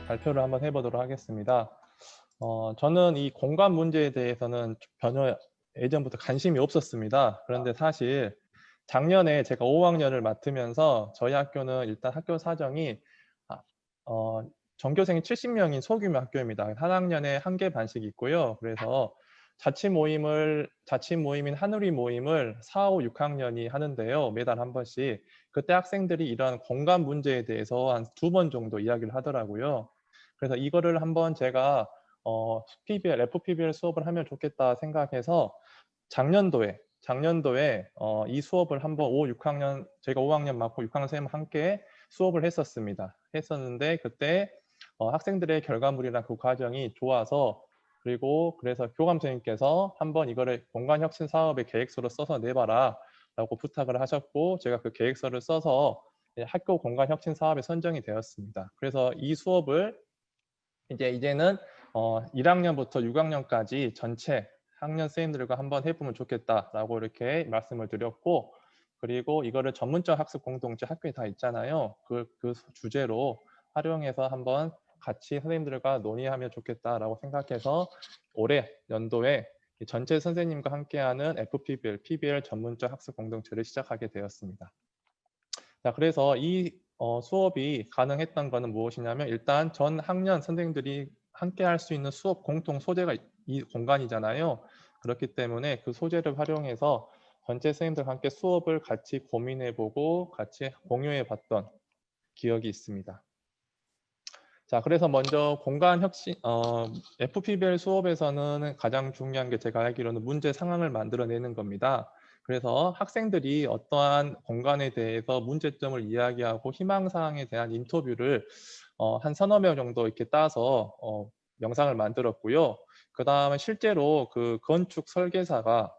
발표를 한번 해보도록 하겠습니다. 저는 이 공간 문제에 대해서는 전혀 예전부터 관심이 없었습니다. 그런데 사실 작년에 제가 5학년을 맡으면서 저희 학교는 일단 학교 사정이 아, 어, 전교생이 70명인 소규모 학교입니다. 한 학년에 한 개 반씩 있고요. 그래서 자치 모임인 한우리 모임을 4, 5, 6학년이 하는데요. 매달 한 번씩. 그때 학생들이 이런 공간 문제에 대해서 한 2번 정도 이야기를 하더라고요. 그래서 이거를 한번 제가 FPBL 수업을 하면 좋겠다 생각해서 작년도에 이 수업을 한번 5, 6학년, 제가 5학년 맡고 6학년 선생님 함께 수업을 했었는데 그때 학생들의 결과물이나 그 과정이 좋아서 그리고 그래서 교감 선생님께서 한번 이거를 공간혁신 사업의 계획서로 써서 내봐라 라고 부탁을 하셨고 제가 그 계획서를 써서 학교 공간혁신 사업에 선정이 되었습니다. 그래서 이 수업을 이제는 1학년부터 6학년까지 전체 학년 선생님들과 한번 해보면 좋겠다라고 이렇게 말씀을 드렸고 그리고 이거를 전문적 학습 공동체 학교에 다 있잖아요. 그 주제로 활용해서 한번 같이 선생님들과 논의하면 좋겠다라고 생각해서 올해 연도에 전체 선생님과 함께하는 FPBL, PBL 전문적 학습 공동체를 시작하게 되었습니다. 자, 그래서 이 수업이 가능했던 거는 무엇이냐면 일단 전 학년 선생님들이 함께 할 수 있는 수업 공통 소재가 이 공간이잖아요. 그렇기 때문에 그 소재를 활용해서 전체 선생님들과 함께 수업을 같이 고민해보고 같이 공유해봤던 기억이 있습니다. 자, 그래서 먼저 FPBL 수업에서는 가장 중요한 게 제가 알기로는 문제 상황을 만들어내는 겁니다. 그래서 학생들이 어떠한 공간에 대해서 문제점을 이야기하고 희망사항에 대한 인터뷰를 한 서너 명 정도 이렇게 따서 영상을 만들었고요. 그 다음에 실제로 그 건축 설계사가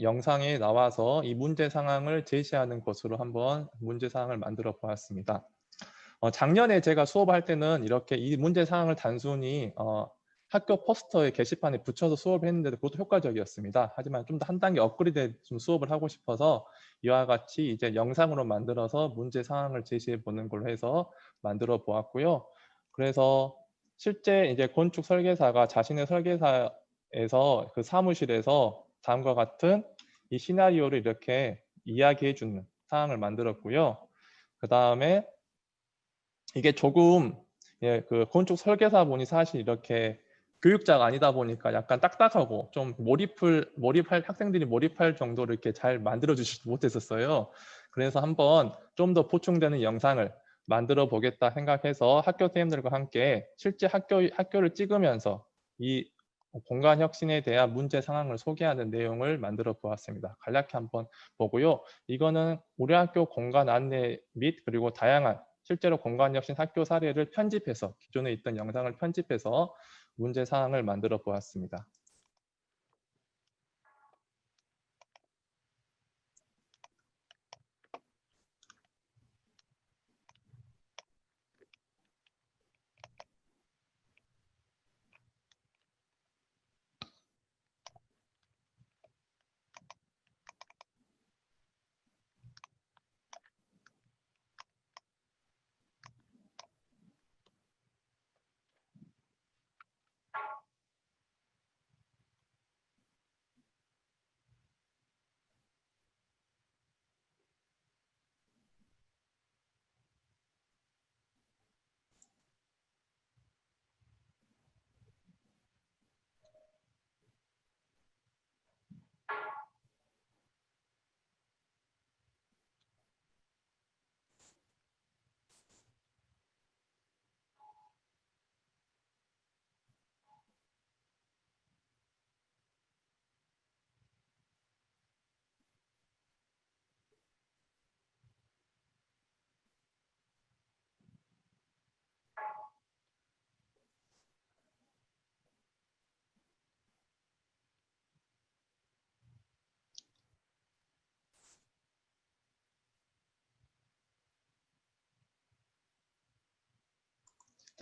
영상에 나와서 이 문제 상황을 제시하는 것으로 한번 문제 상황을 만들어 보았습니다. 작년에 제가 수업할 때는 이렇게 이 문제 사항을 단순히 학교 포스터에 게시판에 붙여서 수업을 했는데도 그것도 효과적이었습니다. 하지만 좀 더 한 단계 업그레이드 좀 수업을 하고 싶어서 이와 같이 이제 영상으로 만들어서 문제 상황을 제시해 보는 걸로 해서 만들어 보았고요. 그래서 실제 이제 건축 설계사가 자신의 설계사에서 그 사무실에서 다음과 같은 이 시나리오를 이렇게 이야기해 주는 상황을 만들었고요. 그 다음에 이게 조금 그 건축 설계사분이 사실 이렇게 교육자가 아니다 보니까 약간 딱딱하고 좀 몰입할 학생들이 몰입할 정도로 이렇게 잘 만들어 주시지 못했었어요. 그래서 한번 좀 더 보충되는 영상을 만들어 보겠다 생각해서 학교 선생님들과 함께 실제 학교를 찍으면서 이 공간 혁신에 대한 문제 상황을 소개하는 내용을 만들어 보았습니다. 간략히 한번 보고요. 이거는 우리 학교 공간 안내 및 그리고 다양한 실제로 공간혁신 학교 사례를 편집해서 기존에 있던 영상을 편집해서 문제 사항을 만들어 보았습니다.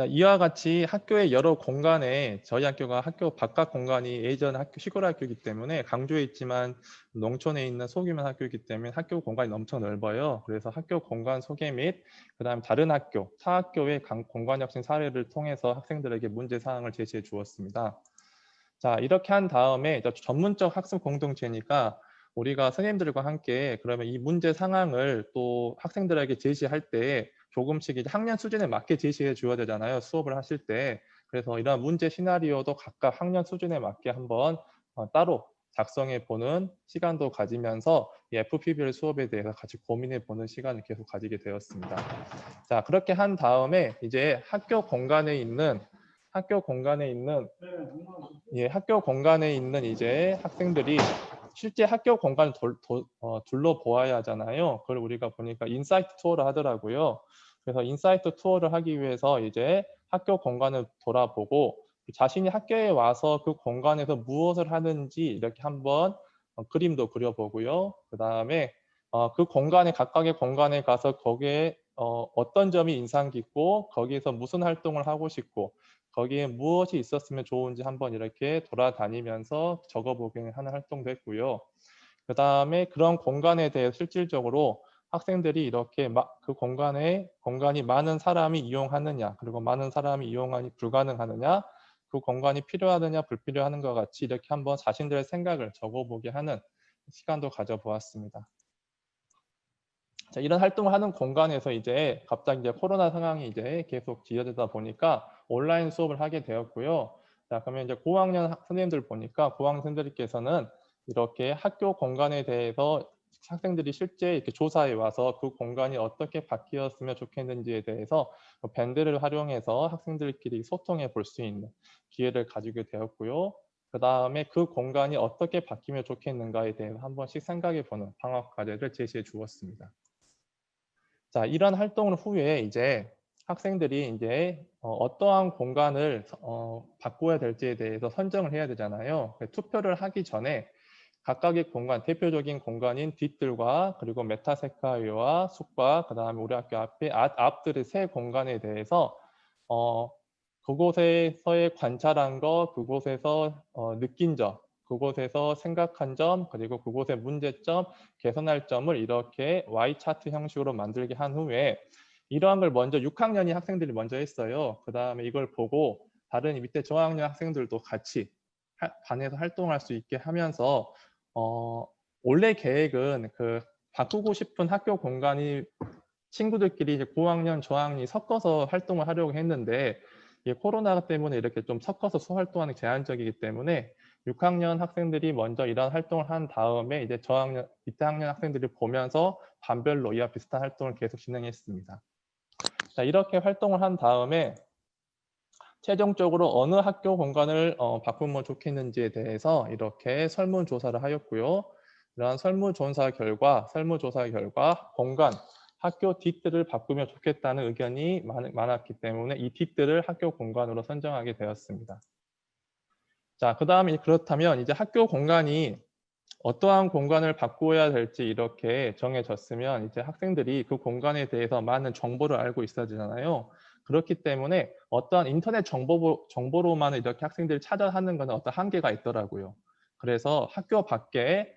자, 이와 같이 학교의 여러 공간에 저희 학교가 학교 바깥 공간이 예전 학교 시골 학교이기 때문에 강조에 있지만 농촌에 있는 소규모 학교이기 때문에 학교 공간이 엄청 넓어요. 그래서 학교 공간 소개 및 그다음 다른 학교, 타 학교의 공간 혁신 사례를 통해서 학생들에게 문제 사항을 제시해 주었습니다. 자, 이렇게 한 다음에 이제 전문적 학습 공동체니까 우리가 선생님들과 함께 그러면 이 문제 상황을 또 학생들에게 제시할 때 조금씩 이제 학년 수준에 맞게 제시해 줘야 되잖아요. 수업을 하실 때. 그래서 이런 문제 시나리오도 각각 학년 수준에 맞게 한번 따로 작성해 보는 시간도 가지면서 이 FPBL 수업에 대해서 같이 고민해 보는 시간을 계속 가지게 되었습니다. 자, 그렇게 한 다음에 이제 학교 공간에 있는 이제 학생들이 실제 학교 공간을 둘러보아야 하잖아요. 그걸 우리가 보니까 인사이트 투어를 하더라고요. 그래서 인사이트 투어를 하기 위해서 이제 학교 공간을 돌아보고 자신이 학교에 와서 그 공간에서 무엇을 하는지 이렇게 한번 그림도 그려보고요. 그 다음에 그 공간에 각각의 공간에 가서 거기에 어떤 점이 인상 깊고 거기에서 무슨 활동을 하고 싶고 거기에 무엇이 있었으면 좋은지 한번 이렇게 돌아다니면서 적어보게 하는 활동도 했고요. 그 다음에 그런 공간에 대해 실질적으로 학생들이 이렇게 그 공간이 많은 사람이 이용하느냐, 그리고 많은 사람이 이용하니 불가능하느냐, 그 공간이 필요하느냐, 불필요하는 것 같이 이렇게 한번 자신들의 생각을 적어보게 하는 시간도 가져보았습니다. 자, 이런 활동을 하는 공간에서 이제 갑자기 이제 코로나 상황이 이제 계속 지어지다 보니까 온라인 수업을 하게 되었고요. 자, 그러면 이제 고학년 선생님들 보니까 고학년 선생님들께서는 이렇게 학교 공간에 대해서 학생들이 실제 이렇게 조사해 와서 그 공간이 어떻게 바뀌었으면 좋겠는지에 대해서 밴드를 활용해서 학생들끼리 소통해 볼 수 있는 기회를 가지게 되었고요. 그 다음에 그 공간이 어떻게 바뀌면 좋겠는가에 대해서 한 번씩 생각해 보는 방학 과제를 제시해 주었습니다. 자, 이런 활동을 후에 이제 학생들이 이제 어떠한 공간을 바꿔야 될지에 대해서 선정을 해야 되잖아요. 투표를 하기 전에 각각의 공간, 대표적인 공간인 뒷뜰과 그리고 메타세카이어와 숲과 그다음에 우리 학교 앞에 앞들의 세 공간에 대해서 그곳에서의 관찰한 것, 그곳에서 느낀 점, 그곳에서 생각한 점, 그리고 그곳의 문제점, 개선할 점을 이렇게 Y 차트 형식으로 만들게 한 후에 이러한 걸 먼저 6학년이 학생들이 먼저 했어요. 그 다음에 이걸 보고 다른 밑에 저학년 학생들도 같이 반에서 활동할 수 있게 하면서 원래 계획은 그 바꾸고 싶은 학교 공간이 친구들끼리 이제 고학년, 저학년이 섞어서 활동을 하려고 했는데 이게 코로나 때문에 이렇게 좀 섞어서 수활동하는 게 제한적이기 때문에 6학년 학생들이 먼저 이런 활동을 한 다음에 이제 저학년, 밑에 학년 학생들이 보면서 반별로 이와 비슷한 활동을 계속 진행했습니다. 자, 이렇게 활동을 한 다음에 최종적으로 어느 학교 공간을 바꾸면 좋겠는지에 대해서 이렇게 설문조사를 하였고요. 이러한 설문조사 결과 공간, 학교 뒷뜰을 바꾸면 좋겠다는 의견이 많았기 때문에 이 뒷뜰을 학교 공간으로 선정하게 되었습니다. 자, 그 다음에 그렇다면 이제 학교 공간이 어떠한 공간을 바꾸어야 될지 이렇게 정해졌으면 이제 학생들이 그 공간에 대해서 많은 정보를 알고 있어야 되잖아요. 그렇기 때문에 어떠한 인터넷 정보로만 이렇게 학생들이 찾아하는 것은 어떤 한계가 있더라고요. 그래서 학교 밖에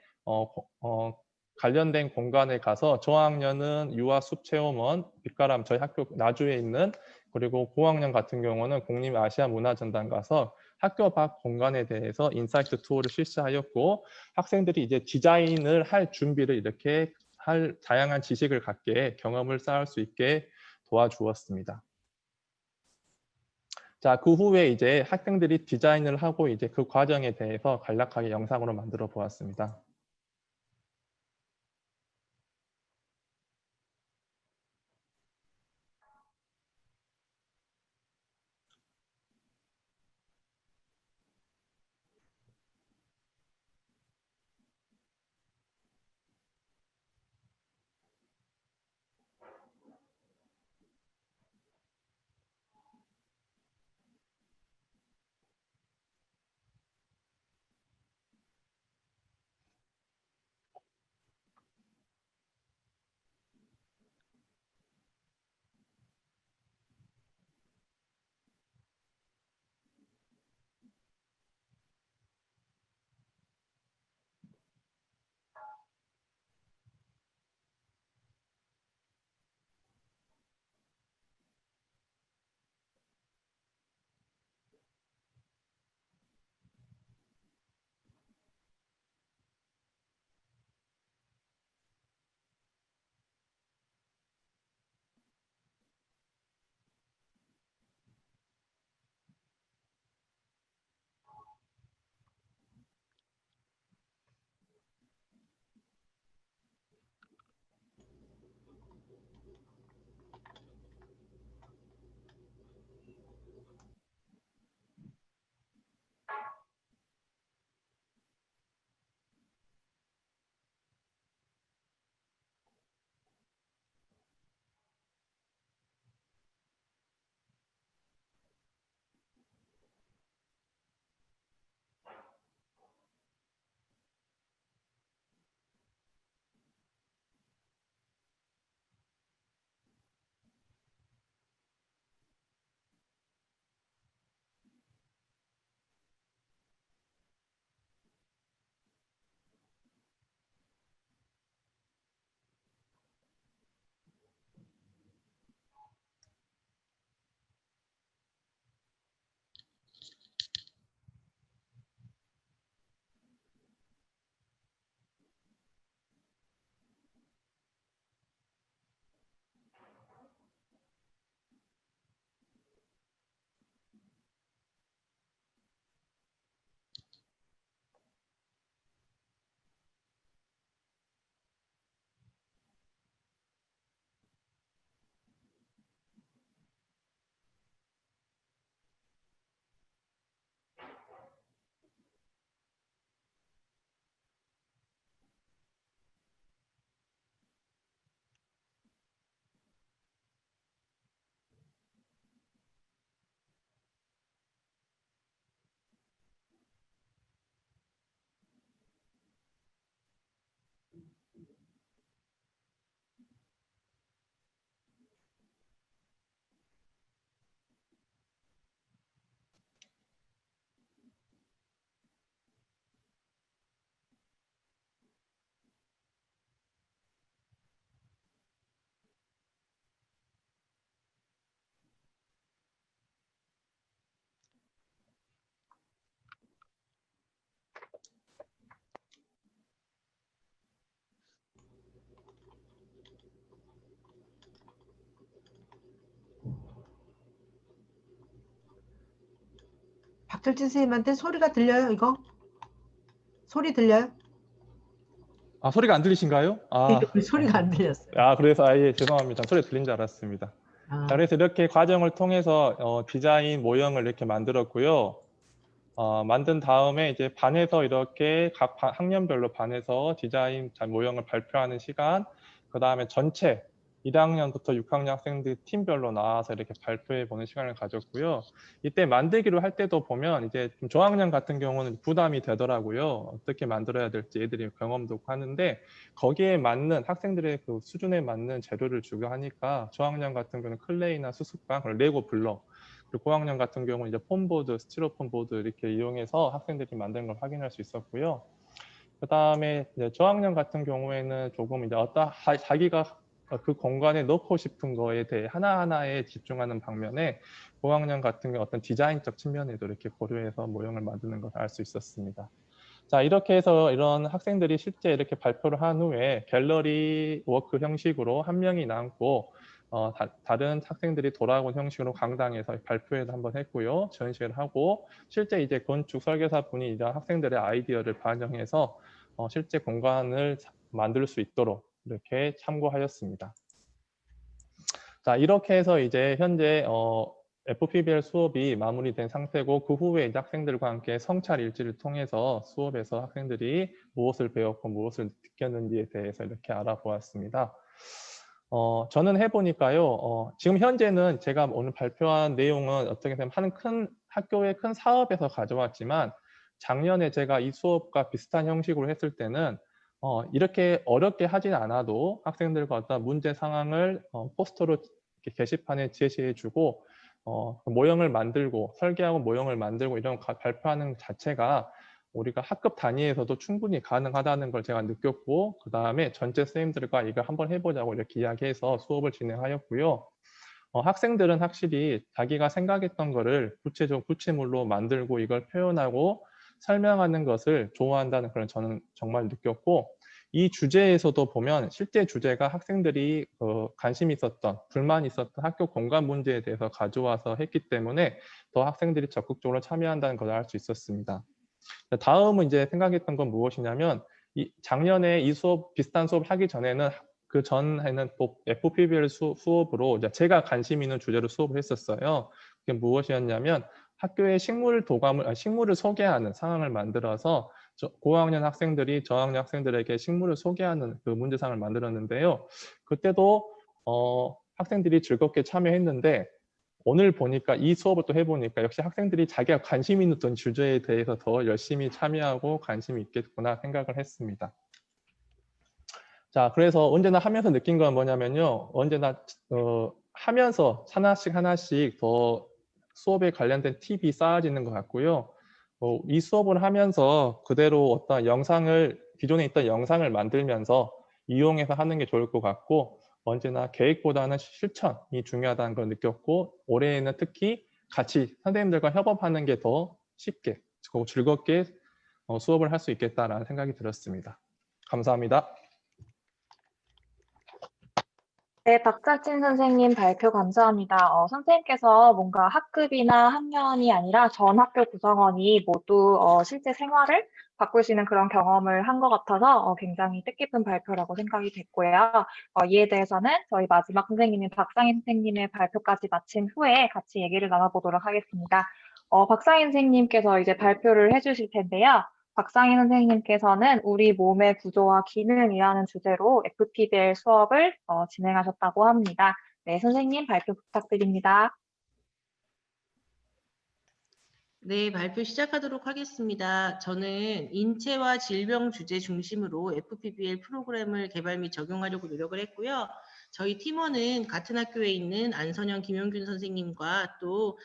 관련된 공간에 가서 저학년은 유아숲 체험원, 빛가람 저희 학교 나주에 있는 그리고 고학년 같은 경우는 국립아시아문화전당 가서 학교 밖 공간에 대해서 인사이트 투어를 실시하였고 학생들이 이제 디자인을 할 준비를 이렇게 할 다양한 지식을 갖게 경험을 쌓을 수 있게 도와주었습니다. 자, 그 후에 이제 학생들이 디자인을 하고 이제 그 과정에 대해서 간략하게 영상으로 만들어 보았습니다. 박철진 선생님한테 소리가 들려요, 이거? 소리 들려요? 아, 소리가 안 들리신가요? 소리가 안 들렸어요. 그래서 죄송합니다. 소리 들린 줄 알았습니다. 자, 그래서 이렇게 과정을 통해서 디자인 모형을 이렇게 만들었고요. 만든 다음에 이제 반에서 이렇게 각 학년별로 반에서 디자인 모형을 발표하는 시간, 그 다음에 전체 1학년부터 6학년 학생들 팀별로 나와서 이렇게 발표해 보는 시간을 가졌고요. 이때 만들기로 할 때도 보면 이제 좀 저학년 같은 경우는 부담이 되더라고요. 어떻게 만들어야 될지 애들이 경험도 없고 하는데 거기에 맞는 학생들의 그 수준에 맞는 재료를 주고 하니까 저학년 같은 경우는 클레이나 수습방, 레고 블럭, 그리고 고학년 같은 경우는 이제 폼보드, 스티로폼 보드 이렇게 이용해서 학생들이 만든 걸 확인할 수 있었고요. 그 다음에 저학년 같은 경우에는 조금 이제 자기가 그 공간에 넣고 싶은 거에 대해 하나하나에 집중하는 반면에 고학년 같은 경우 어떤 디자인적 측면에도 이렇게 고려해서 모형을 만드는 것을 알 수 있었습니다. 자, 이렇게 해서 이런 학생들이 실제 이렇게 발표를 한 후에 갤러리 워크 형식으로 한 명이 남고 다른 학생들이 돌아온 형식으로 강당에서 발표회도 한번 했고요. 전시회를 하고 실제 이제 건축 설계사 분이 이런 학생들의 아이디어를 반영해서 실제 공간을 만들 수 있도록 이렇게 참고하였습니다. 자, 이렇게 해서 이제 현재 FPBL 수업이 마무리된 상태고 그 후에 이제 학생들과 함께 성찰 일지를 통해서 수업에서 학생들이 무엇을 배웠고 무엇을 느꼈는지에 대해서 이렇게 알아보았습니다. 저는 해보니까요. 지금 현재는 제가 오늘 발표한 내용은 어떻게 보면 학교의 큰 사업에서 가져왔지만 작년에 제가 이 수업과 비슷한 형식으로 했을 때는 이렇게 어렵게 하진 않아도 학생들과 어떤 문제 상황을 포스터로 이렇게 게시판에 제시해주고 모형을 만들고 설계하고 모형을 만들고 이런 발표하는 자체가 우리가 학급 단위에서도 충분히 가능하다는 걸 제가 느꼈고 그 다음에 전체 선생님들과 이걸 한번 해보자고 이렇게 이야기해서 수업을 진행하였고요. 학생들은 확실히 자기가 생각했던 거를 구체물로 만들고 이걸 표현하고 설명하는 것을 좋아한다는 걸 저는 정말 느꼈고 이 주제에서도 보면 실제 주제가 학생들이 관심 있었던 불만 있었던 학교 공간 문제에 대해서 가져와서 했기 때문에 더 학생들이 적극적으로 참여한다는 걸 알 수 있었습니다. 다음은 이제 생각했던 건 무엇이냐면 작년에 이 수업 비슷한 수업 하기 전에는 그 전에는 FPBL 수업으로 제가 관심 있는 주제로 수업을 했었어요. 그게 무엇이었냐면 학교의 식물을 소개하는 상황을 만들어서 고학년 학생들이 저학년 학생들에게 식물을 소개하는 그 문제상을 만들었는데요. 그때도 학생들이 즐겁게 참여했는데 오늘 보니까 이 수업을 또 해보니까 역시 학생들이 자기가 관심 있는 어떤 주제에 대해서 더 열심히 참여하고 관심이 있겠구나 생각을 했습니다. 자, 그래서 언제나 하면서 느낀 건 뭐냐면요. 언제나 하면서 하나씩 더 수업에 관련된 팁이 쌓아지는 것 같고요. 이 수업을 하면서 그대로 어떤 기존에 있던 영상을 만들면서 이용해서 하는 게 좋을 것 같고 언제나 계획보다는 실천이 중요하다는 걸 느꼈고 올해에는 특히 같이 선생님들과 협업하는 게 더 쉽게 즐겁게 수업을 할 수 있겠다라는 생각이 들었습니다. 감사합니다. 네, 박철진 선생님 발표 감사합니다. 선생님께서 뭔가 학급이나 학년이 아니라 전 학교 구성원이 모두 실제 생활을 바꿀 수 있는 그런 경험을 한 것 같아서 굉장히 뜻깊은 발표라고 생각이 됐고요. 이에 대해서는 저희 마지막 선생님인 박상인 선생님의 발표까지 마친 후에 같이 얘기를 나눠보도록 하겠습니다. 박상인 선생님께서 이제 발표를 해주실 텐데요. 박상인 선생님께서는 우리 몸의 구조와 기능이라는 주제로 FPBL 수업을 진행하셨다고 합니다. 네, 선생님 발표 부탁드립니다. 네, 발표 시작하도록 하겠습니다. 저는 인체와 질병 주제 중심으로 FPBL 프로그램을 개발 및 적용하려고 노력을 했고요. 저희 팀원은 같은 학교에 있는 안선영, 김용균 선생님과 또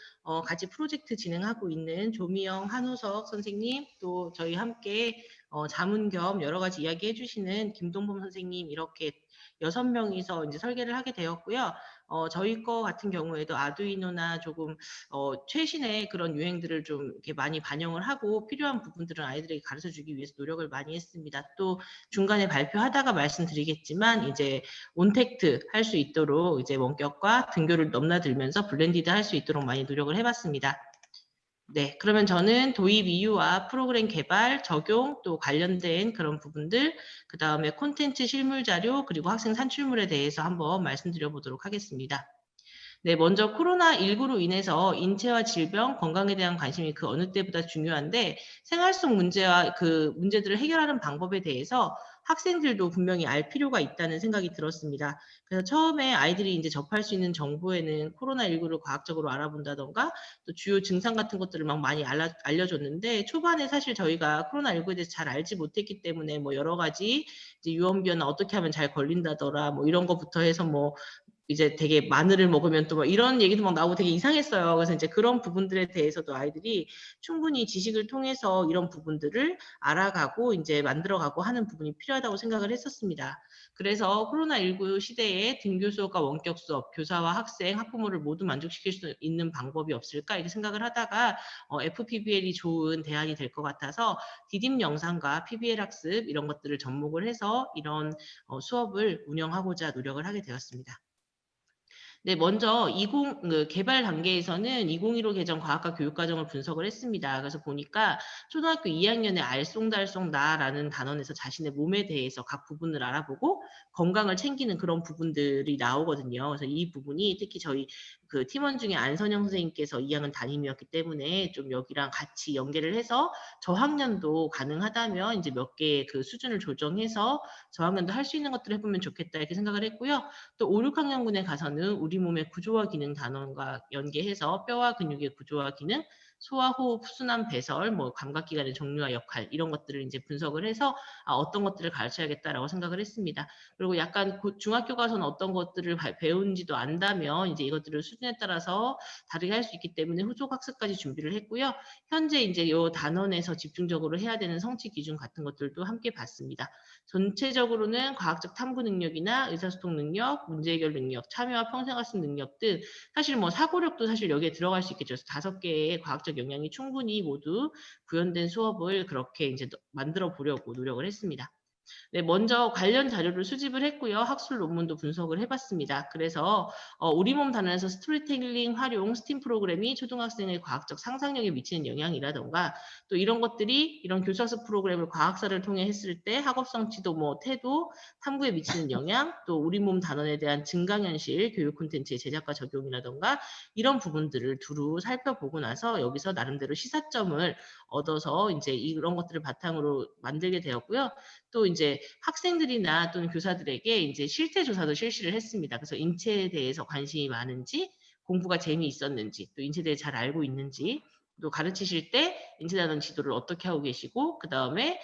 같이 프로젝트 진행하고 있는 조미영, 한우석 선생님, 또 저희 함께 자문 겸 여러 가지 이야기 해주시는 김동범 선생님 이렇게 6명이서 이제 설계를 하게 되었고요. 저희 거 같은 경우에도 아두이노나 조금 최신의 그런 유행들을 좀 이렇게 많이 반영을 하고 필요한 부분들은 아이들에게 가르쳐주기 위해서 노력을 많이 했습니다. 또 중간에 발표하다가 말씀드리겠지만 이제 온택트 할 수 있도록 이제 원격과 등교를 넘나들면서 블렌디드 할 수 있도록 많이 노력을 해봤습니다. 네, 그러면 저는 도입 이유와 프로그램 개발, 적용, 또 관련된 그런 부분들, 그 다음에 콘텐츠 실물 자료, 그리고 학생 산출물에 대해서 한번 말씀드려 보도록 하겠습니다. 네, 먼저 코로나19로 인해서 인체와 질병, 건강에 대한 관심이 그 어느 때보다 중요한데 생활 속 문제와 그 문제들을 해결하는 방법에 대해서 학생들도 분명히 알 필요가 있다는 생각이 들었습니다. 그래서 처음에 아이들이 이제 접할 수 있는 정보에는 코로나19를 과학적으로 알아본다던가 또 주요 증상 같은 것들을 막 많이 알려줬는데 초반에 사실 저희가 코로나19에 대해서 잘 알지 못했기 때문에 뭐 여러 가지 이제 유언비어나 어떻게 하면 잘 걸린다더라 뭐 이런 거부터 해서 뭐 이제 되게 마늘을 먹으면 또 뭐 이런 얘기도 막 나오고 되게 이상했어요. 그래서 이제 그런 부분들에 대해서도 아이들이 충분히 지식을 통해서 이런 부분들을 알아가고 이제 만들어가고 하는 부분이 필요하다고 생각을 했었습니다. 그래서 코로나19 시대에 등교 수업과 원격 수업, 교사와 학생, 학부모를 모두 만족시킬 수 있는 방법이 없을까 이렇게 생각을 하다가 FPBL이 좋은 대안이 될 것 같아서 디딤 영상과 PBL 학습 이런 것들을 접목을 해서 이런 수업을 운영하고자 노력을 하게 되었습니다. 네, 먼저 개발 단계에서는 2015 개정 과학과 교육과정을 분석을 했습니다. 그래서 보니까 초등학교 2학년에 알쏭달쏭나라는 단원에서 자신의 몸에 대해서 각 부분을 알아보고 건강을 챙기는 그런 부분들이 나오거든요. 그래서 이 부분이 특히 저희 그 팀원 중에 안선영 선생님께서 2학년 담임이었기 때문에 좀 여기랑 같이 연계를 해서 저학년도 가능하다면 이제 몇 개의 그 수준을 조정해서 저학년도 할 수 있는 것들을 해보면 좋겠다 이렇게 생각을 했고요. 또 5, 6학년군에 가서는 우리 몸의 구조와 기능 단원과 연계해서 뼈와 근육의 구조와 기능, 소화, 호흡, 순환, 배설, 뭐 감각기관의 종류와 역할 이런 것들을 이제 분석을 해서 어떤 것들을 가르쳐야겠다라고 생각을 했습니다. 그리고 약간 중학교 가서는 어떤 것들을 배운지도 안다면 이제 이것들을 수준에 따라서 다르게 할 수 있기 때문에 후속 학습까지 준비를 했고요. 현재 이제 이 단원에서 집중적으로 해야 되는 성취 기준 같은 것들도 함께 봤습니다. 전체적으로는 과학적 탐구 능력이나 의사소통 능력, 문제 해결 능력, 참여와 평생학습 능력 등 사실 뭐 사고력도 사실 여기에 들어갈 수 있겠죠. 그래서 5개의 과학적 역량이 충분히 모두 구현된 수업을 그렇게 이제 만들어 보려고 노력을 했습니다. 네, 먼저 관련 자료를 수집을 했고요. 학술 논문도 분석을 해봤습니다. 그래서 우리 몸 단원에서 스토리텔링 활용 스팀 프로그램이 초등학생의 과학적 상상력에 미치는 영향이라던가 또 이런 것들이 이런 교사학습 프로그램을 과학사를 통해 했을 때 학업성 지도, 뭐 태도, 탐구에 미치는 영향, 또 우리 몸 단원에 대한 증강현실 교육 콘텐츠의 제작과 적용이라던가 이런 부분들을 두루 살펴보고 나서 여기서 나름대로 시사점을 얻어서 이제 이런 것들을 바탕으로 만들게 되었고요. 또 이제 학생들이나 또는 교사들에게 이제 실태 조사도 실시를 했습니다. 그래서 인체에 대해서 관심이 많은지, 공부가 재미있었는지, 또 인체에 대해 잘 알고 있는지, 또 가르치실 때 인체단원 지도를 어떻게 하고 계시고, 그 다음에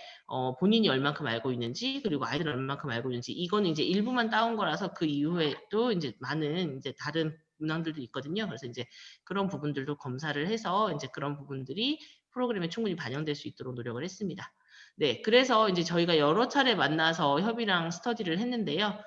본인이 얼만큼 알고 있는지, 그리고 아이들은 얼만큼 알고 있는지, 이거는 이제 일부만 따온 거라서 그 이후에 또 이제 많은 이제 다른 문항들도 있거든요. 그래서 이제 그런 부분들도 검사를 해서 이제 그런 부분들이 프로그램에 충분히 반영될 수 있도록 노력을 했습니다. 네, 그래서 이제 저희가 여러 차례 만나서 협의랑 스터디를 했는데요.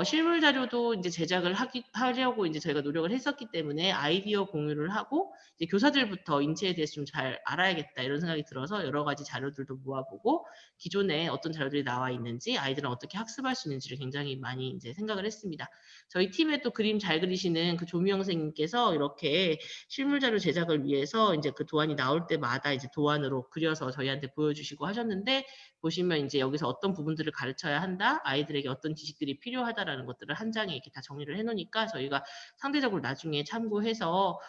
실물 자료도 이제 제작을 하려고 이제 저희가 노력을 했었기 때문에 아이디어 공유를 하고 이제 교사들부터 인체에 대해서 좀 잘 알아야겠다 이런 생각이 들어서 여러 가지 자료들도 모아보고 기존에 어떤 자료들이 나와 있는지 아이들은 어떻게 학습할 수 있는지를 굉장히 많이 이제 생각을 했습니다. 저희 팀에 또 그림 잘 그리시는 그 조미영 선생님께서 이렇게 실물 자료 제작을 위해서 이제 그 도안이 나올 때마다 이제 도안으로 그려서 저희한테 보여주시고 하셨는데 보시면 이제 여기서 어떤 부분들을 가르쳐야 한다, 아이들에게 어떤 지식들이 필요하다라는 것들을 한 장에 이렇게 다 정리를 해놓으니까 저희가 상대적으로 나중에 참고해서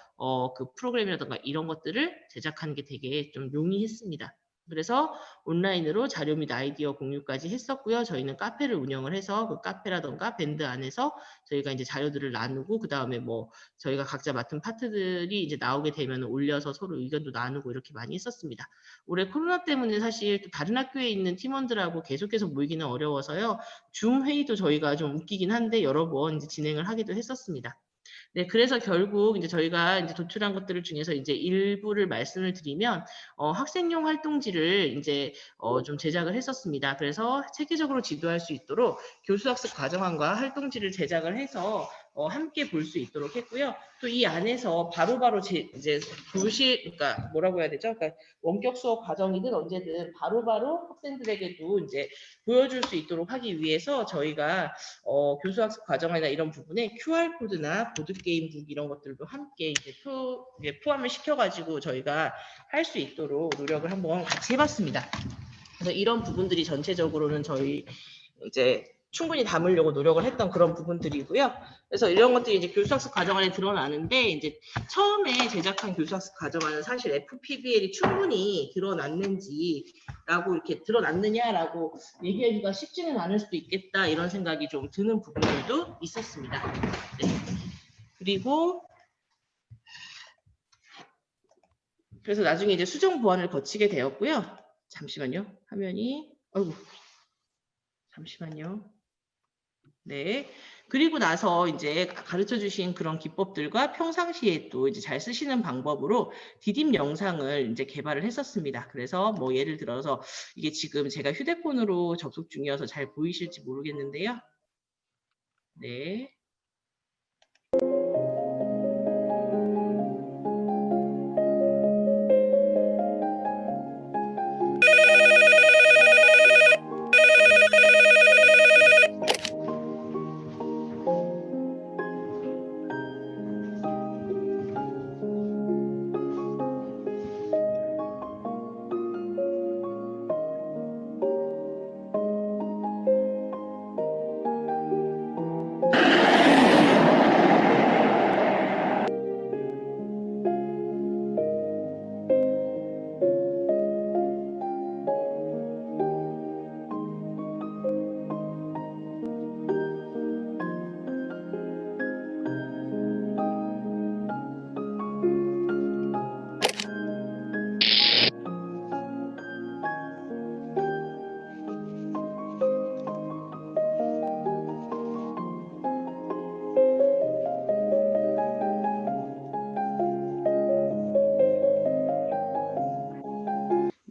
그 프로그램이라든가 이런 것들을 제작하는 게 되게 좀 용이했습니다. 그래서 온라인으로 자료 및 아이디어 공유까지 했었고요. 저희는 카페를 운영을 해서 그 카페라던가 밴드 안에서 저희가 이제 자료들을 나누고 그 다음에 뭐 저희가 각자 맡은 파트들이 이제 나오게 되면 올려서 서로 의견도 나누고 이렇게 많이 했었습니다. 올해 코로나 때문에 사실 또 다른 학교에 있는 팀원들하고 계속해서 모이기는 어려워서요. 줌 회의도 저희가 좀 웃기긴 한데 여러 번 이제 진행을 하기도 했었습니다. 네, 그래서 결국 이제 저희가 이제 도출한 것들을 중에서 이제 일부를 말씀을 드리면 학생용 활동지를 이제 좀 제작을 했었습니다. 그래서 체계적으로 지도할 수 있도록 교수학습 과정안과 활동지를 제작을 해서 함께 볼 수 있도록 했고요. 또 이 안에서 바로바로 이제 그러니까 뭐라고 해야 되죠? 그러니까 원격 수업 과정이든 언제든 바로바로 학생들에게도 이제 보여줄 수 있도록 하기 위해서 저희가 교수학습 과정이나 이런 부분에 QR 코드나 보드 게임북 이런 것들도 함께 이제 포함을 시켜가지고 저희가 할 수 있도록 노력을 한번 같이 해봤습니다. 그래서 이런 부분들이 전체적으로는 저희 이제 충분히 담으려고 노력을 했던 그런 부분들이고요. 그래서 이런 것들이 이제 교수학습 과정 안에 드러나는데, 이제 처음에 제작한 교수학습 과정안은 사실 FPBL이 충분히 드러났는지라고 이렇게 드러났느냐라고 얘기하기가 쉽지는 않을 수도 있겠다, 이런 생각이 좀 드는 부분들도 있었습니다. 네. 그리고 그래서 나중에 이제 수정 보완을 거치게 되었고요. 잠시만요. 화면이 잠시만요. 네. 그리고 나서 이제 가르쳐 주신 그런 기법들과 평상시에 또 이제 잘 쓰시는 방법으로 디딤 영상을 이제 개발을 했었습니다. 그래서 뭐 예를 들어서 이게 지금 제가 휴대폰으로 접속 중이어서 잘 보이실지 모르겠는데요. 네.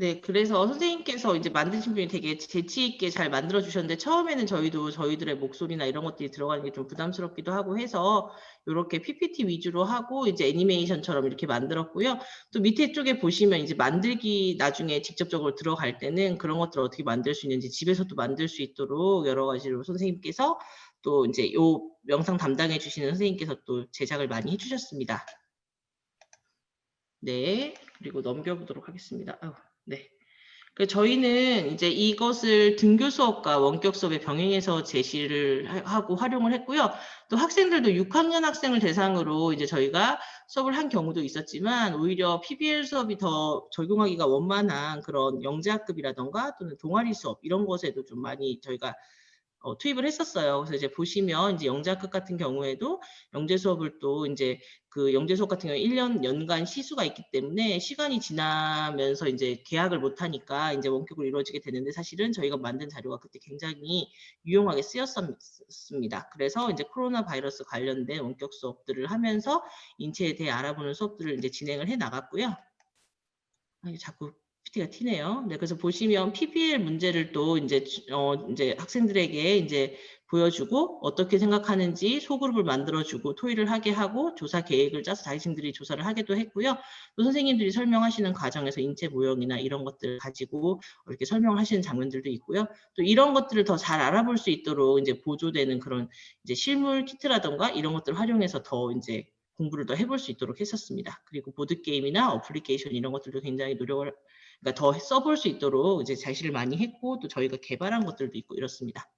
네, 그래서 선생님께서 이제 만드신 분이 되게 재치 있게 잘 만들어 주셨는데, 처음에는 저희들의 목소리나 이런 것들이 들어가는 게 좀 부담스럽기도 하고 해서 이렇게 PPT 위주로 하고 이제 애니메이션처럼 이렇게 만들었고요. 또 밑에 쪽에 보시면 이제 만들기 나중에 직접적으로 들어갈 때는 그런 것들을 어떻게 만들 수 있는지 집에서도 만들 수 있도록 여러 가지로 선생님께서 또 이제 요 영상 담당해 주시는 선생님께서 또 제작을 많이 해주셨습니다. 네, 그리고 넘겨보도록 하겠습니다. 네. 저희는 이제 이것을 등교 수업과 원격 수업에 병행해서 제시를 하고 활용을 했고요. 또 학생들도 6학년 학생을 대상으로 이제 저희가 수업을 한 경우도 있었지만, 오히려 PBL 수업이 더 적용하기가 원만한 그런 영재학급이라던가 또는 동아리 수업 이런 것에도 좀 많이 저희가 투입을 했었어요. 그래서 이제 보시면 이제 영재학급 같은 경우에도 영재 수업을 또 이제 그 영재 수업 같은 경우에 1년 연간 시수가 있기 때문에 시간이 지나면서 이제 개학을 못 하니까 이제 원격으로 이루어지게 되는데, 사실은 저희가 만든 자료가 그때 굉장히 유용하게 쓰였습니다. 그래서 이제 코로나 바이러스 관련된 원격 수업들을 하면서 인체에 대해 알아보는 수업들을 이제 진행을 해 나갔고요. 자꾸 PPT가 튀네요. 네, 그래서 보시면 PBL 문제를 또 이제 학생들에게 이제 보여주고 어떻게 생각하는지 소그룹을 만들어주고 토의를 하게 하고 조사 계획을 짜서 자신들이 조사를 하기도 했고요. 또 선생님들이 설명하시는 과정에서 인체 모형이나 이런 것들을 가지고 이렇게 설명을 하시는 장면들도 있고요. 또 이런 것들을 더 잘 알아볼 수 있도록 이제 보조되는 그런 이제 실물 키트라던가 이런 것들을 활용해서 더 이제 공부를 더 해볼 수 있도록 했었습니다. 그리고 보드게임이나 어플리케이션 이런 것들도 굉장히 노력을, 그러니까 더 써볼 수 있도록 이제 제시를 많이 했고, 또 저희가 개발한 것들도 있고 이렇습니다.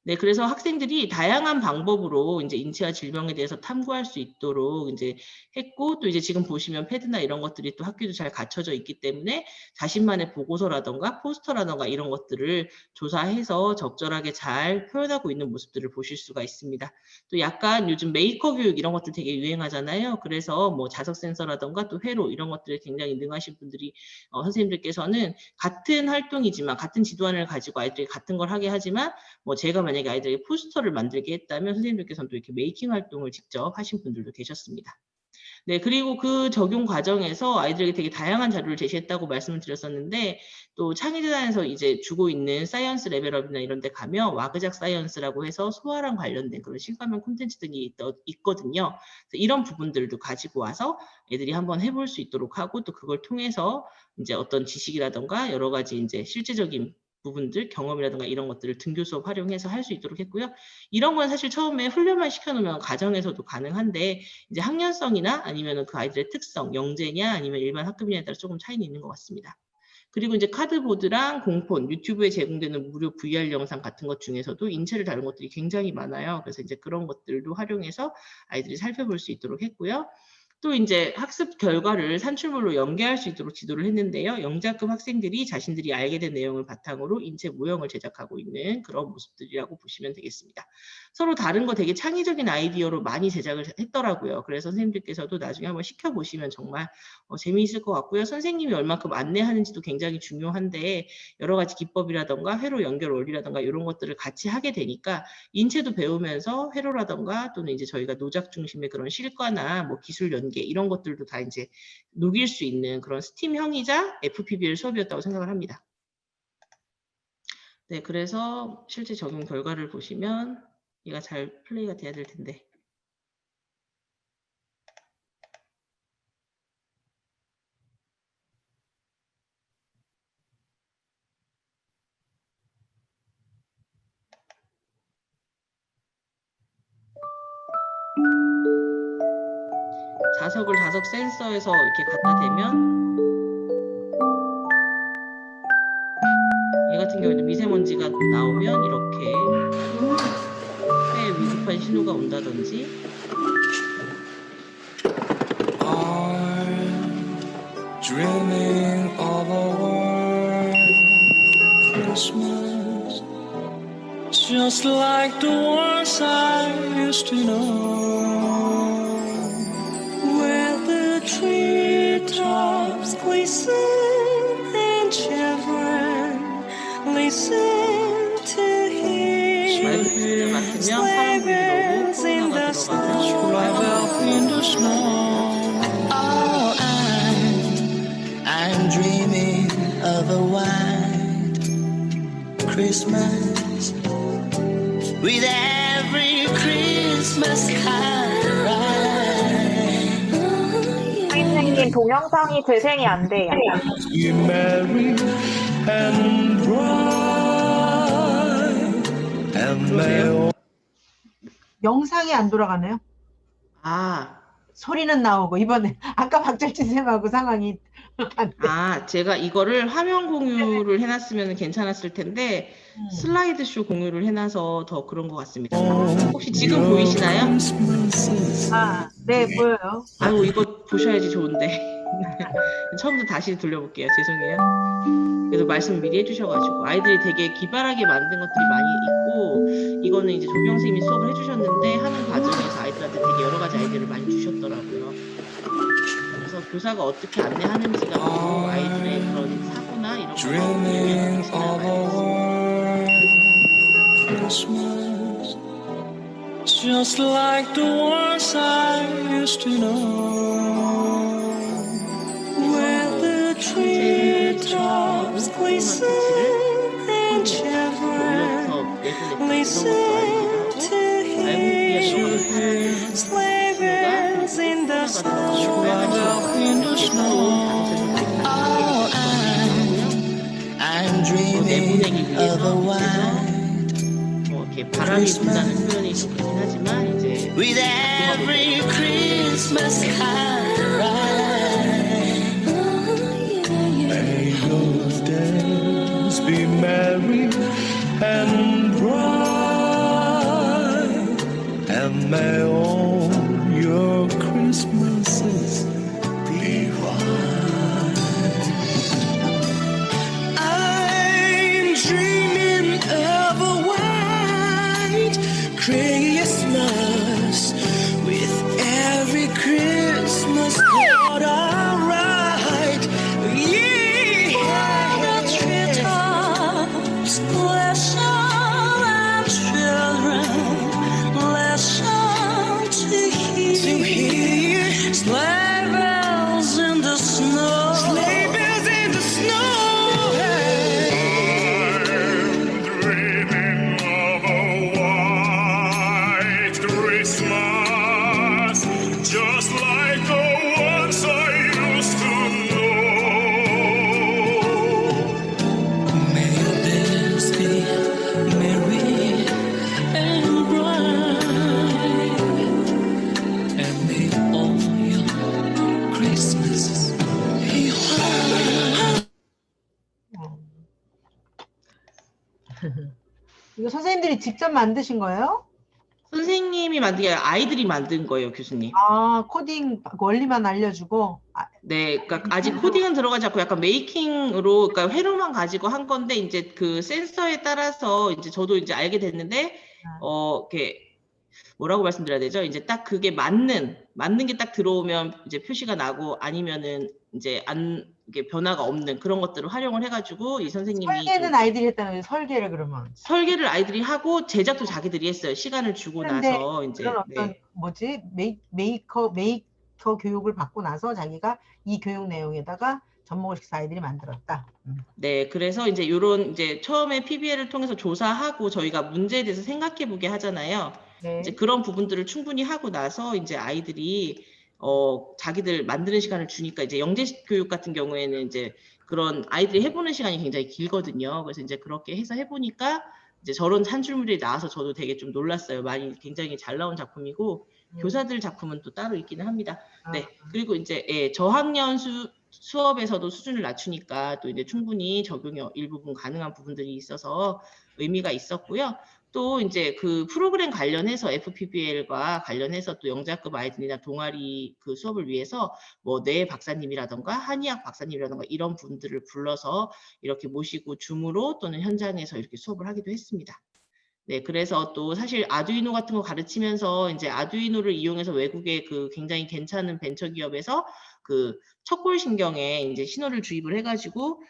네, 그래서 학생들이 다양한 방법으로 이제 인체와 질병에 대해서 탐구할 수 있도록 이제 했고, 또 이제 지금 보시면 패드나 이런 것들이 또 학교도 잘 갖춰져 있기 때문에 자신만의 보고서라던가 포스터라던가 이런 것들을 조사해서 적절하게 잘 표현하고 있는 모습들을 보실 수가 있습니다. 또 약간 요즘 메이커 교육 이런 것들 되게 유행하잖아요. 그래서 뭐 자석 센서라던가 또 회로 이런 것들에 굉장히 능하신 분들이 선생님들께서는 같은 활동이지만 같은 지도안을 가지고 아이들이 같은 걸 하게 하지만, 뭐 제가 만약에 아이들에게 포스터를 만들게 했다면 선생님들께서는 또 이렇게 메이킹 활동을 직접 하신 분들도 계셨습니다. 네, 그리고 그 적용 과정에서 아이들에게 되게 다양한 자료를 제시했다고 말씀을 드렸었는데, 또 창의재단에서 이제 주고 있는 사이언스 레벨업이나 이런 데 가면 와그작 사이언스라고 해서 소아랑 관련된 그런 실감형 콘텐츠 등이 있거든요. 이런 부분들도 가지고 와서 애들이 한번 해볼 수 있도록 하고, 또 그걸 통해서 이제 어떤 지식이라던가 여러 가지 이제 실제적인 부분들, 경험이라든가 이런 것들을 등교 수업 활용해서 할 수 있도록 했고요. 이런 건 사실 처음에 훈련만 시켜놓으면 가정에서도 가능한데, 이제 학년성이나 아니면 그 아이들의 특성, 영재냐 아니면 일반 학급이냐에 따라 조금 차이는 있는 것 같습니다. 그리고 이제 카드보드랑 공폰, 유튜브에 제공되는 무료 VR 영상 같은 것 중에서도 인체를 다룬 것들이 굉장히 많아요. 그래서 이제 그런 것들도 활용해서 아이들이 살펴볼 수 있도록 했고요. 또 이제 학습 결과를 산출물로 연계할 수 있도록 지도를 했는데요. 영재학급 학생들이 자신들이 알게 된 내용을 바탕으로 인체 모형을 제작하고 있는 그런 모습들이라고 보시면 되겠습니다. 서로 다른 거 되게 창의적인 아이디어로 많이 제작을 했더라고요. 그래서 선생님들께서도 나중에 한번 시켜보시면 정말 재미있을 것 같고요. 선생님이 얼만큼 안내하는지도 굉장히 중요한데, 여러 가지 기법이라던가 회로 연결 원리라던가 이런 것들을 같이 하게 되니까 인체도 배우면서 회로라던가 또는 이제 저희가 노작 중심의 그런 실과나 뭐 기술 연계 이런 것들도 다 이제 녹일 수 있는 그런 스팀형이자 FPBL 수업이었다고 생각을 합니다. 네, 그래서 실제 적용 결과를 보시면 얘가 잘 플레이가 돼야 될 텐데. 자석을 자석 센서에서 이렇게 갖다 대면 얘 같은 경우에는 미세먼지가 나오면 이렇게 폐에 위급한 신호가 온다든지, Dreaming of a white Christmas, just like the ones I used to know, where the treetops glisten and children listen to 마이크 hear 같으면 파란 불이 나오고 코로나가 drive in the snow. Oh, I'm dreaming of a white Christmas with every Christmas carol. 선생님 동영상이 재생이 안 돼요. Be merry and bright and merry. 영상이 안 돌아가네요. 소리는 나오고 이번에 아까 박철진 쌤하고 상황이 제가 이거를 화면 공유를 해놨으면 괜찮았을 텐데 슬라이드 쇼 공유를 해놔서 더 그런 것 같습니다. 혹시 지금 보이시나요? 네, 보여요. 아유, 이거 보셔야지 좋은데. 처음부터 다시 돌려볼게요. 죄송해요. 그래도 말씀을 미리 해주셔가지고 아이들이 되게 기발하게 만든 것들이 많이 있고, 이거는 이제 조경 선생님이 수업을 해주셨는데 하는 과정에서 아이들한테 되게 여러 가지 아이디어를 많이 주셨더라고요. 그래서 교사가 어떻게 안내하는지가 또 아이들의 그런 사고나 이런 Dreaming of a white Christmas, just like the ones I used to know, where the treetops glisten and children listen to hear sleigh bells in the snow. Oh, I'm dreaming of a white 이렇게 바람이 분다는 표현이 좀 그렇긴 하지만 이제 with every Christmas carol. May your days be merry and bright, and may all your Christmases be white. I'm dreaming of a white Christmas with every Christmas card I write. Yeah, the treetops glisten and children listen to hear. 선생님들이 직접 만드신 거예요? 선생님이 만든 게 아니라 아이들이 만든 거예요, 교수님. 아, 코딩 원리만 알려주고. 네, 그러니까 아직 코딩은 들어가지 않고 약간 메이킹으로, 그러니까 회로만 가지고 한 건데, 이제 그 센서에 따라서 이제 저도 이제 알게 됐는데, 이렇게 뭐라고 말씀드려야 되죠? 이제 딱 그게 맞는 게 딱 들어오면 이제 표시가 나고, 아니면은 이제 이게 변화가 없는 그런 것들을 활용을 해가지고 이 선생님이 설계는 아이들이 했다는 거예요. 설계를 그러면. 설계를 아이들이 하고 제작도 자기들이 했어요. 시간을 주고 그런데 나서 이제. 그런 어떤 네. 뭐지 메이커 교육을 받고 나서 자기가 이 교육 내용에다가 접목을 시켜서 아이들이 만들었다. 네, 그래서 이제 요런 이제 처음에 PBL을 통해서 조사하고 저희가 문제에 대해서 생각해 보게 하잖아요. 네. 이제 그런 부분들을 충분히 하고 나서 이제 아이들이 자기들 만드는 시간을 주니까, 이제 영재 교육 같은 경우에는 이제 그런 아이들이 해보는 시간이 굉장히 길거든요. 그래서 이제 그렇게 해서 해보니까 이제 저런 산출물이 나와서 저도 되게 좀 놀랐어요. 많이 굉장히 잘 나온 작품이고, 교사들 작품은 또 따로 있기는 합니다. 네, 그리고 이제 저학년 수업에서도 수준을 낮추니까 또 이제 충분히 적용이 일부분 가능한 부분들이 있어서 의미가 있었고요. 또 이제 그 프로그램 관련해서 FPBL과 관련해서 또 영재학급 아이들이나 동아리 그 수업을 위해서 뭐 내 박사님이라던가 한의학 박사님이라던가 이런 분들을 불러서 이렇게 모시고 줌으로 또는 현장에서 이렇게 수업을 하기도 했습니다. 네, 그래서 또 사실 아두이노 같은 거 가르치면서 이제 아두이노를 이용해서 외국의 그 굉장히 괜찮은 벤처 기업에서 그 척골신경에 이제 신호를 주입을 해가지고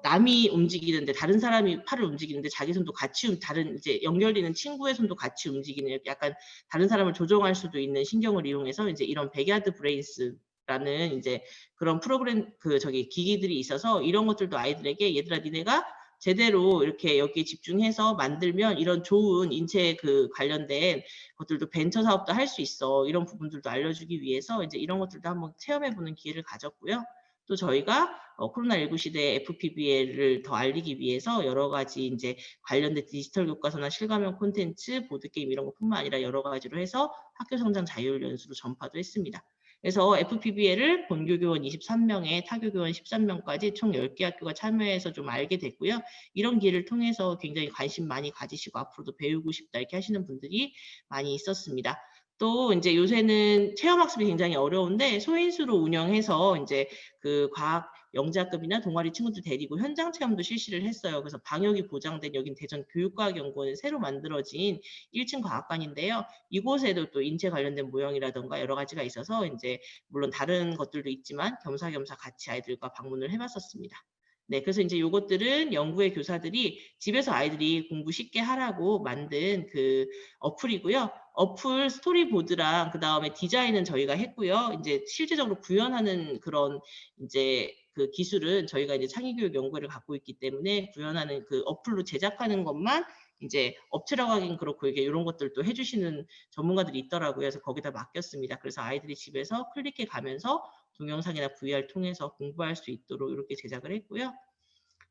남이 움직이는데 다른 사람이 팔을 움직이는데 자기 손도 같이 다른 이제 연결되는 친구의 손도 같이 움직이는, 약간 다른 사람을 조종할 수도 있는 신경을 이용해서 이제 이런 백야드 브레인스라는 이제 그런 프로그램 기기들이 있어서 이런 것들도 아이들에게 얘들아 니네가 제대로 이렇게 여기에 집중해서 만들면 이런 좋은 인체 그 관련된 것들도 벤처 사업도 할 수 있어. 이런 부분들도 알려주기 위해서 이제 이런 것들도 한번 체험해보는 기회를 가졌고요. 또 저희가 코로나19 시대에 FPBL을 더 알리기 위해서 여러 가지 이제 관련된 디지털 교과서나 실감형 콘텐츠, 보드게임 이런 것뿐만 아니라 여러 가지로 해서 학교 성장 자율 연수로 전파도 했습니다. 그래서 FPBL을 본교 교원 23명에 타교 교원 13명까지 총 10개 학교가 참여해서 좀 알게 됐고요. 이런 기회를 통해서 굉장히 관심 많이 가지시고 앞으로도 배우고 싶다 이렇게 하시는 분들이 많이 있었습니다. 또 이제 요새는 체험학습이 굉장히 어려운데 소인수로 운영해서 이제 그 과학 영재학급이나 동아리 친구들 데리고 현장 체험도 실시를 했어요. 그래서 방역이 보장된 여긴 대전 교육과학연구원에 새로 만들어진 1층 과학관인데요. 이곳에도 또 인체 관련된 모형이라던가 여러 가지가 있어서 이제 물론 다른 것들도 있지만 겸사겸사 같이 아이들과 방문을 해봤었습니다. 네, 그래서 이제 요것들은 연구의 교사들이 집에서 아이들이 공부 쉽게 하라고 만든 그 어플이고요. 어플 스토리보드랑 그 다음에 디자인은 저희가 했고요. 이제 실제적으로 구현하는 그런 이제 그 기술은 저희가 이제 창의교육연구회를 갖고 있기 때문에 구현하는 그 어플로 제작하는 것만 이제 업체라고 하긴 그렇고 이게 이런 것들도 해주시는 전문가들이 있더라고요. 그래서 거기다 맡겼습니다. 그래서 아이들이 집에서 클릭해 가면서 동영상이나 VR 통해서 공부할 수 있도록 이렇게 제작을 했고요.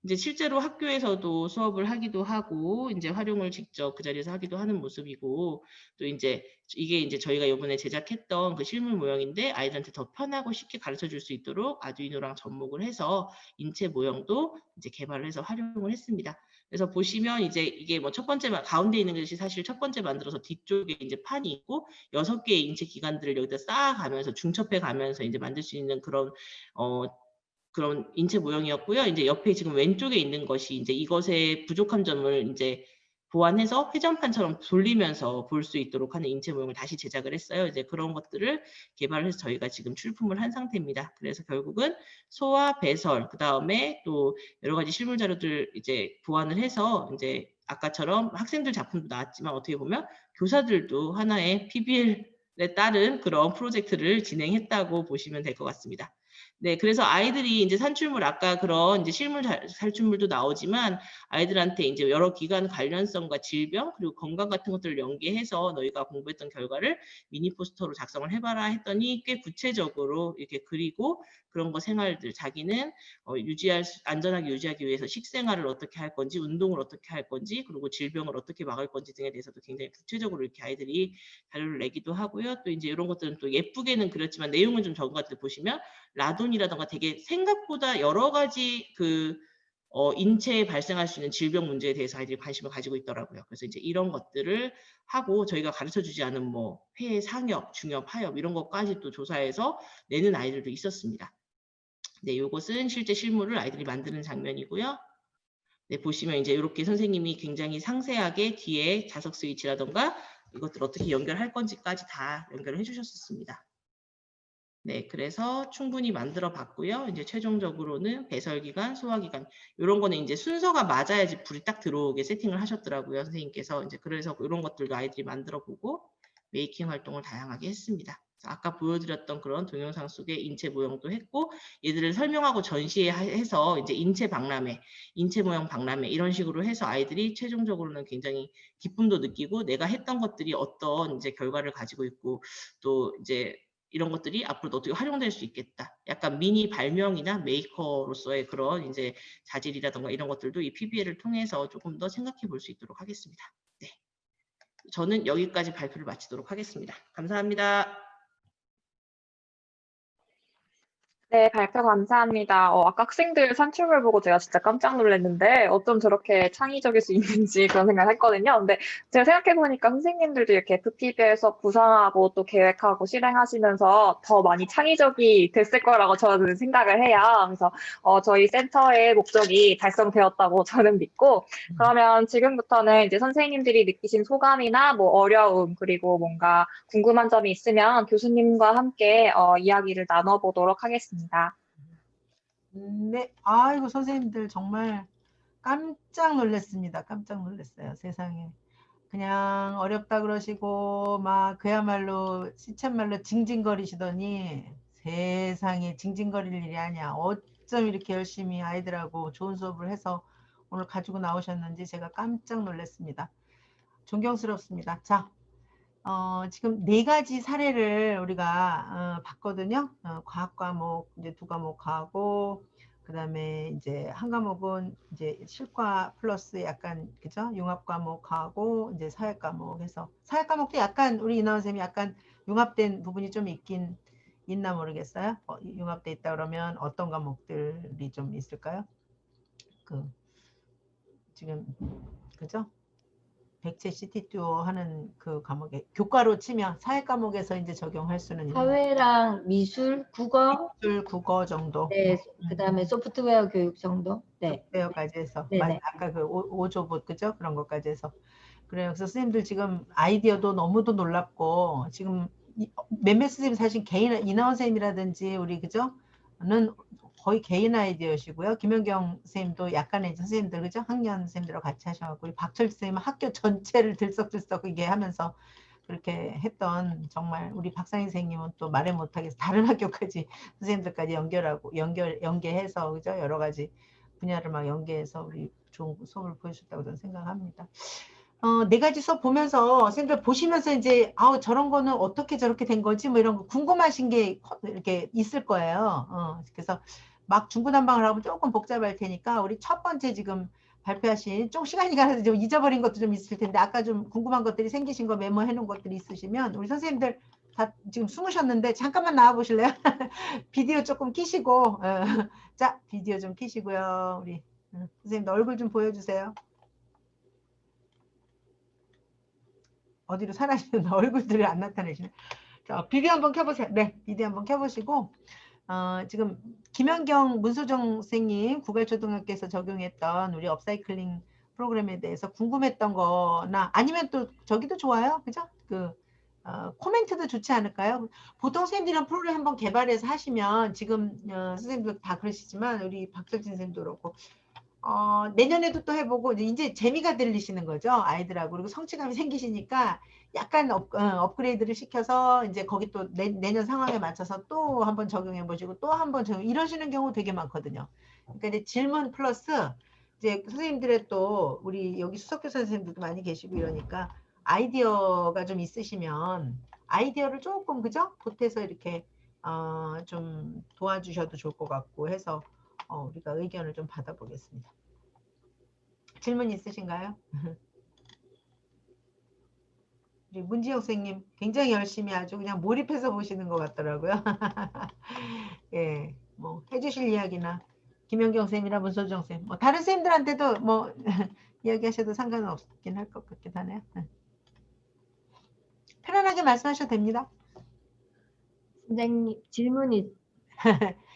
이제 실제로 학교에서도 수업을 하기도 하고 이제 활용을 직접 그 자리에서 하기도 하는 모습이고, 또 이제 이게 이제 저희가 이번에 제작했던 그 실물 모형인데 아이들한테 더 편하고 쉽게 가르쳐 줄 수 있도록 아두이노랑 접목을 해서 인체 모형도 이제 개발을 해서 활용을 했습니다. 그래서 보시면 이제 이게 뭐 첫 번째 가운데 있는 것이 사실 첫 번째 만들어서 뒤쪽에 이제 판이 있고 6개의 인체 기관들을 여기다 쌓아가면서 중첩해 가면서 이제 만들 수 있는 그런 그런 인체 모형이었고요. 이제 옆에 지금 왼쪽에 있는 것이 이제 이것의 부족한 점을 이제 보완해서 회전판처럼 돌리면서 볼 수 있도록 하는 인체 모형을 다시 제작을 했어요. 이제 그런 것들을 개발을 해서 저희가 지금 출품을 한 상태입니다. 그래서 결국은 소화, 배설, 그 다음에 또 여러 가지 실물 자료들 이제 보완을 해서 이제 아까처럼 학생들 작품도 나왔지만 어떻게 보면 교사들도 하나의 PBL에 따른 그런 프로젝트를 진행했다고 보시면 될 것 같습니다. 네, 그래서 아이들이 이제 산출물 아까 그런 이제 실물 산출물도 나오지만 아이들한테 이제 여러 기관 관련성과 질병 그리고 건강 같은 것들을 연계해서 너희가 공부했던 결과를 미니 포스터로 작성을 해봐라 했더니 꽤 구체적으로 이렇게 그리고 그런 거 생활들 자기는 안전하게 유지하기 위해서 식생활을 어떻게 할 건지 운동을 어떻게 할 건지 그리고 질병을 어떻게 막을 건지 등에 대해서도 굉장히 구체적으로 이렇게 아이들이 자료를 내기도 하고요. 또 이제 이런 것들은 또 예쁘게는 그렸지만 내용은 좀 적은 것 같은데 보시면 라돈이라던가 되게 생각보다 여러 가지 그 인체에 발생할 수 있는 질병 문제에 대해서 아이들이 관심을 가지고 있더라고요. 그래서 이제 이런 것들을 하고 저희가 가르쳐주지 않은 뭐 폐 상엽, 중엽, 하엽 이런 것까지 또 조사해서 내는 아이들도 있었습니다. 네, 이것은 실제 실물을 아이들이 만드는 장면이고요. 네, 보시면 이제 이렇게 선생님이 굉장히 상세하게 뒤에 자석 스위치라던가 이것들 어떻게 연결할 건지까지 다 연결을 해주셨었습니다. 네, 그래서 충분히 만들어 봤고요. 이제 최종적으로는 배설기관, 소화기관 이런 거는 이제 순서가 맞아야지 불이 딱 들어오게 세팅을 하셨더라고요, 선생님께서. 이제 그래서 이런 것들도 아이들이 만들어 보고 메이킹 활동을 다양하게 했습니다. 아까 보여드렸던 그런 동영상 속의 인체 모형도 했고 얘들을 설명하고 전시해서 이제 인체 박람회, 인체 모형 박람회 이런 식으로 해서 아이들이 최종적으로는 굉장히 기쁨도 느끼고 내가 했던 것들이 어떤 이제 결과를 가지고 있고 또 이제 이런 것들이 앞으로도 어떻게 활용될 수 있겠다. 약간 미니 발명이나 메이커로서의 그런 이제 자질이라던가 이런 것들도 이 PBL을 통해서 조금 더 생각해 볼 수 있도록 하겠습니다. 네. 저는 여기까지 발표를 마치도록 하겠습니다. 감사합니다. 네, 발표 감사합니다. 아까 학생들 산출물 보고 제가 진짜 깜짝 놀랐는데 어쩜 저렇게 창의적일 수 있는지 그런 생각을 했거든요. 근데 제가 생각해보니까 선생님들도 이렇게 FPB에서 구상하고 또 계획하고 실행하시면서 더 많이 창의적이 됐을 거라고 저는 생각을 해요. 그래서 저희 센터의 목적이 달성되었다고 저는 믿고 그러면 지금부터는 이제 선생님들이 느끼신 소감이나 뭐 어려움 그리고 뭔가 궁금한 점이 있으면 교수님과 함께 이야기를 나눠보도록 하겠습니다. 네, 아이고 선생님들 정말 깜짝 놀랐습니다. 깜짝 놀랐어요. 세상에. 그냥 어렵다 그러시고 막 그야말로 시쳇말로 징징거리시더니 세상에 징징거릴 일이 아니야. 어쩜 이렇게 열심히 아이들하고 좋은 수업을 해서 오늘 가지고 나오셨는지 제가 깜짝 놀랐습니다. 존경스럽습니다. 자, 지금 4가지 사례를 우리가 봤거든요. 과학 과목 이제 2과목 하고 그다음에 이제 한 과목은 이제 실과 플러스 약간 그죠? 융합 과목하고 이제 사회 과목 해서 사회 과목도 약간 우리 이나원 쌤이 약간 융합된 부분이 좀 있긴 있나 모르겠어요. 융합돼 있다 그러면 어떤 과목들이 좀 있을까요? 그 지금 그죠? 백제 시티 투어 하는 그 과목에 교과로 치면 사회 과목에서 이제 적용할 수는 있는 사회랑 미술, 국어, 미술, 국어 정도. 네, 그다음에 소프트웨어 교육 정도. 네. 소프트웨어까지 해서 네네. 아까 그 5조봇 그죠? 그런 것까지 해서 그래요. 그래서 선생님들 지금 아이디어도 너무도 놀랍고 지금 몇몇 선생님 사실 개인 이나원 선생님이라든지 우리 그죠?는 거의 개인 아이디어시고요. 김연경 선생님도 약간의 선생님들 그죠? 학년 선생님들하고 같이 하셔갖고 우리 박철 선생님은 학교 전체를 들썩들썩 이게 하면서 그렇게 했던 정말 우리 박상희 선생님은 또 말을 못하겠어 다른 학교까지 선생님들까지 연계해서 그죠? 여러 가지 분야를 막 연계해서 우리 좋은 수업을 보여줬다고 저는 생각합니다. 4가지 수업 보면서 선생님들 보시면서 이제 저런 거는 어떻게 저렇게 된 거지 뭐 이런 거 궁금하신 게 이렇게 있을 거예요. 그래서 막 중구난방을 하면 조금 복잡할 테니까 우리 첫 번째 지금 발표하신 좀 시간이 가서 좀 잊어버린 것도 좀 있을 텐데 아까 좀 궁금한 것들이 생기신 거 메모해 놓은 것들이 있으시면 우리 선생님들 다 지금 숨으셨는데 잠깐만 나와 보실래요? 비디오 조금 켜시고 자 비디오 좀 켜시고요. 우리 선생님들 얼굴 좀 보여주세요. 어디로 사라지는 얼굴들을 안 나타내시네. 자, 비디오 한번 켜보세요. 네, 비디오 한번 켜보시고 지금 김연경 문소정 선생님 구갈초등학교에서 적용했던 우리 업사이클링 프로그램에 대해서 궁금했던 거나 아니면 또 저기도 좋아요. 그죠? 코멘트도 좋지 않을까요? 보통 선생님들이랑 프로그램 한번 개발해서 하시면 지금 선생님들 다 그러시지만 우리 박철진 선생님도 그렇고 내년에도 또 해보고 이제 재미가 들리시는 거죠. 아이들하고. 그리고 성취감이 생기시니까 약간 업그레이드를 시켜서 이제 거기 또 내년 상황에 맞춰서 또 한번 적용해 보시고 또 한번 이러시는 경우 되게 많거든요. 그러니까 이제 질문 플러스 이제 선생님들의 또 우리 여기 수석교사 선생님들도 많이 계시고 이러니까 아이디어가 좀 있으시면 아이디어를 조금 그죠? 보태서 이렇게 좀 도와주셔도 좋을 것 같고 해서 우리가 의견을 좀 받아보겠습니다. 질문 있으신가요? 우리 문지영 선생님 굉장히 열심히 아주 그냥 몰입해서 보시는 것 같더라고요. 예, 뭐 해주실 이야기나 김연경 선생님이랑 문소정 선생님, 뭐 다른 선생님들한테도 뭐 이야기하셔도 상관은 없긴 할 것 같긴 하네요. 편안하게 말씀하셔도 됩니다. 선생님 질문이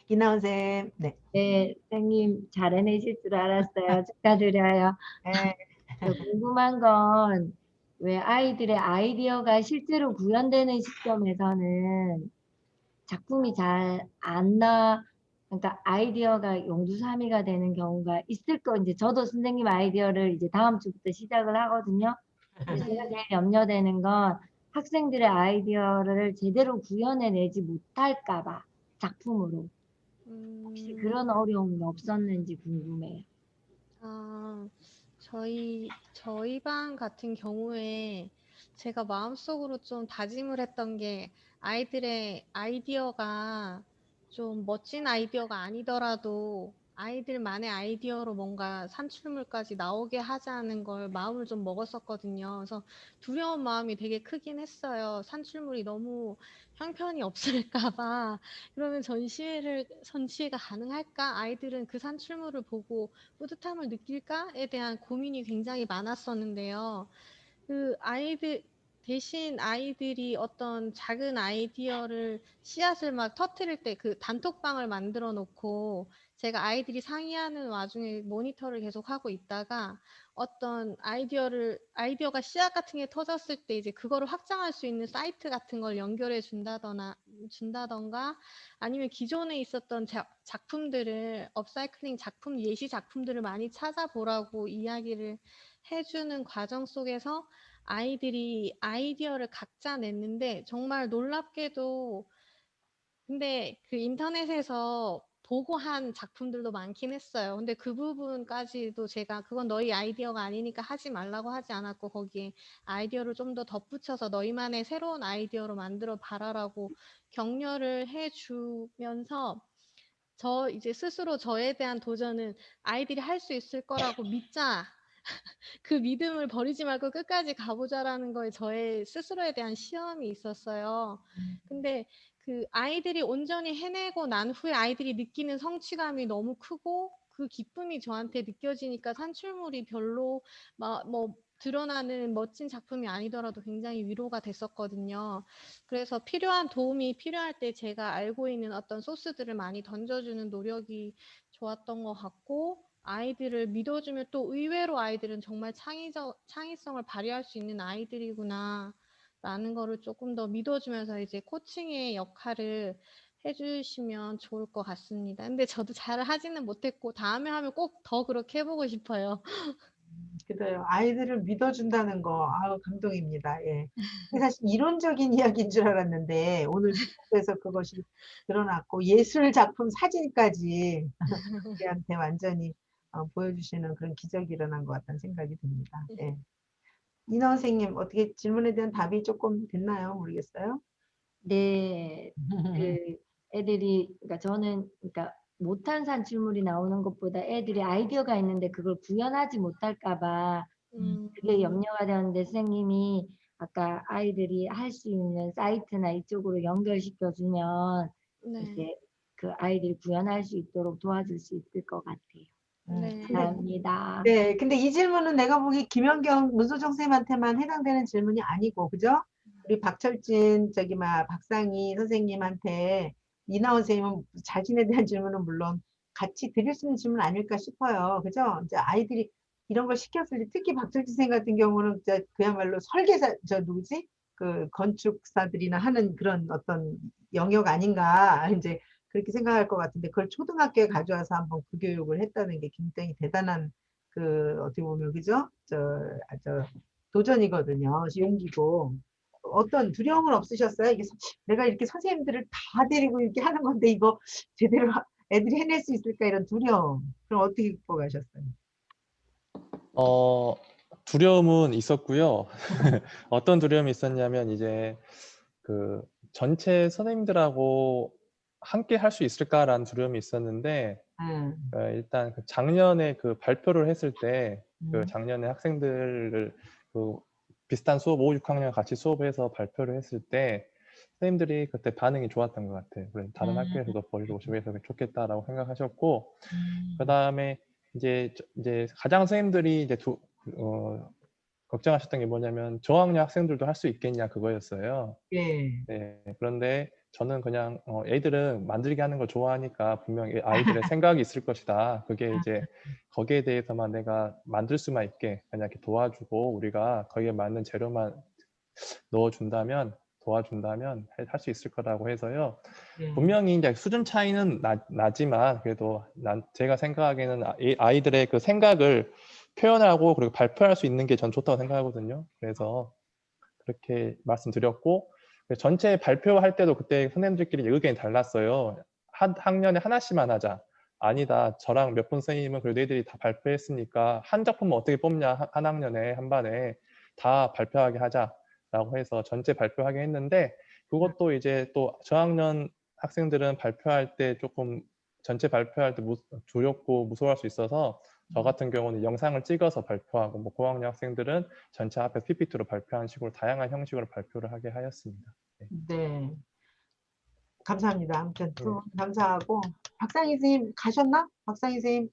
이나은 쌤, 네. 네, 선생님 잘 해내실 줄 알았어요. 축하드려요. 네. 저 궁금한 건 왜 아이들의 아이디어가 실제로 구현되는 시점에서는 작품이 잘 안 그러니까 아이디어가 용두사미가 되는 경우가 있을 거 이제 저도 선생님 아이디어를 이제 다음 주부터 시작을 하거든요. 근데 제가 제일 염려되는 건 학생들의 아이디어를 제대로 구현해내지 못할까 봐 작품으로. 혹시 그런 어려움은 없었는지 궁금해요. 저희 반 같은 경우에 제가 마음속으로 좀 다짐을 했던 게 아이들의 아이디어가 좀 멋진 아이디어가 아니더라도 아이들만의 아이디어로 뭔가 산출물까지 나오게 하자는 걸 마음을 좀 먹었었거든요. 그래서 두려운 마음이 되게 크긴 했어요. 산출물이 너무 형편이 없을까 봐. 그러면 전시회가 가능할까? 아이들은 그 산출물을 보고 뿌듯함을 느낄까에 대한 고민이 굉장히 많았었는데요. 대신 아이들이 어떤 작은 아이디어를 씨앗을 막 터뜨릴 때 그 단톡방을 만들어 놓고 제가 아이들이 상의하는 와중에 모니터를 계속 하고 있다가 어떤 아이디어가 씨앗 같은 게 터졌을 때 이제 그거를 확장할 수 있는 사이트 같은 걸 연결해 준다던가 아니면 기존에 있었던 작품들을 업사이클링 예시 작품들을 많이 찾아보라고 이야기를 해주는 과정 속에서 아이들이 아이디어를 각자 냈는데 정말 놀랍게도 근데 그 인터넷에서 보고 한 작품들도 많긴 했어요. 근데 그 부분까지도 제가 그건 너희 아이디어가 아니니까 하지 말라고 하지 않았고 거기에 아이디어를 좀 더 덧붙여서 너희만의 새로운 아이디어로 만들어 봐라라고 격려를 해주면서 이제 스스로 저에 대한 도전은 아이들이 할 수 있을 거라고 믿자. 그 믿음을 버리지 말고 끝까지 가보자라는 거에 저의 스스로에 대한 시험이 있었어요. 근데 그 아이들이 온전히 해내고 난 후에 아이들이 느끼는 성취감이 너무 크고 그 기쁨이 저한테 느껴지니까 산출물이 별로 뭐 드러나는 멋진 작품이 아니더라도 굉장히 위로가 됐었거든요. 그래서 도움이 필요할 때 제가 알고 있는 어떤 소스들을 많이 던져주는 노력이 좋았던 것 같고 아이들을 믿어주면 또 의외로 아이들은 정말 창의성을 발휘할 수 있는 아이들이구나 라는 거를 조금 더 믿어주면서 이제 코칭의 역할을 해주시면 좋을 것 같습니다. 근데 저도 잘 하지는 못했고 다음에 하면 꼭 더 그렇게 해보고 싶어요. 그래요. 아이들을 믿어준다는 거, 아우, 감동입니다. 예. 근데 사실 이론적인 이야기인 줄 알았는데, 오늘 수업에서 그것이 드러났고, 예술 작품 사진까지 우리한테 완전히 보여주시는 그런 기적이 일어난 것 같다는 생각이 듭니다. 예. 이나 선생님, 어떻게 질문에 대한 답이 조금 됐나요? 모르겠어요. 네, 그 애들이 그러니까 저는 그러니까 못한 산출물이 나오는 것보다 애들이 아이디어가 있는데 그걸 구현하지 못할까 봐 그게 염려가 되었는데 선생님이 아까 아이들이 할 수 있는 사이트나 이쪽으로 연결시켜 주면 네. 이제 그 아이들이 구현할 수 있도록 도와줄 수 있을 것 같아요. 네. 감사합니다. 네, 근데 이 질문은 내가 보기 김연경 문소정 쌤한테만 해당되는 질문이 아니고, 그죠? 우리 박철진, 박상희 선생님한테 이나원 선생님은 자신에 대한 질문은 물론 같이 드릴 수 있는 질문 아닐까 싶어요. 그죠? 이제 아이들이 이런 걸 시켰을 때, 특히 박철진 선생님 같은 경우는 진짜 그야말로 설계사, 누구지? 그 건축사들이나 하는 그런 어떤 영역 아닌가, 이제 그렇게 생각할 것 같은데, 그걸 초등학교에 가져와서 한번 그 교육을 했다는 게 굉장히 대단한 어떻게 보면, 그죠? 도전이거든요. 용기고. 어떤 두려움은 없으셨어요? 이게 내가 이렇게 선생님들을 다 데리고 이렇게 하는 건데, 이거 제대로 애들이 해낼 수 있을까? 이런 두려움. 그럼 어떻게 극복하셨어요? 두려움은 있었고요. 어떤 두려움이 있었냐면 이제 그 전체 선생님들하고 함께 할 수 있을까라는 두려움이 있었는데 일단 작년에 그 발표를 했을 때 그 작년에 학생들을 그 비슷한 수업 5, 6학년 같이 수업해서 발표를 했을 때 선생님들이 그때 반응이 좋았던 것 같아요. 그래 다른 학교에서도 보여주고 해서 좋겠다라고 생각하셨고, 그다음에 이제 가장 선생님들이 이제 걱정하셨던 게 뭐냐면 저학년 학생들도 할 수 있겠냐 그거였어요. 예. 네, 그런데 저는 그냥 애들은 만들기 하는 걸 좋아하니까 분명히 아이들의 생각이 있을 것이다. 그게 이제 거기에 대해서만 내가 만들 수만 있게 그냥 이렇게 도와주고 우리가 거기에 맞는 재료만 도와준다면 할 수 있을 거라고 해서요. 예. 분명히 이제 수준 차이는 나지만 그래도 제가 생각하기에는 아이들의 그 생각을 표현하고 그리고 발표할 수 있는 게 전 좋다고 생각하거든요. 그래서 그렇게 말씀드렸고, 전체 발표할 때도 그때 선생님들끼리 의견이 달랐어요. 한 학년에 하나씩만 하자. 아니다. 저랑 몇 분 선생님은 그래도 애들이 다 발표했으니까 한 작품은 어떻게 뽑냐. 한 학년에 한 반에 다 발표하게 하자라고 해서 전체 발표하게 했는데, 그것도 이제 또 저학년 학생들은 발표할 때 조금 전체 발표할 때 두렵고 무서워할 수 있어서 저 같은 경우는 영상을 찍어서 발표하고, 뭐 고학년 학생들은 전체 앞에서 PPT로 발표하는 식으로 다양한 형식으로 발표를 하게 하였습니다. 네. 네. 감사합니다. 아무튼 두 분 감사하고, 박상희 선생님 가셨나? 박상희 선생님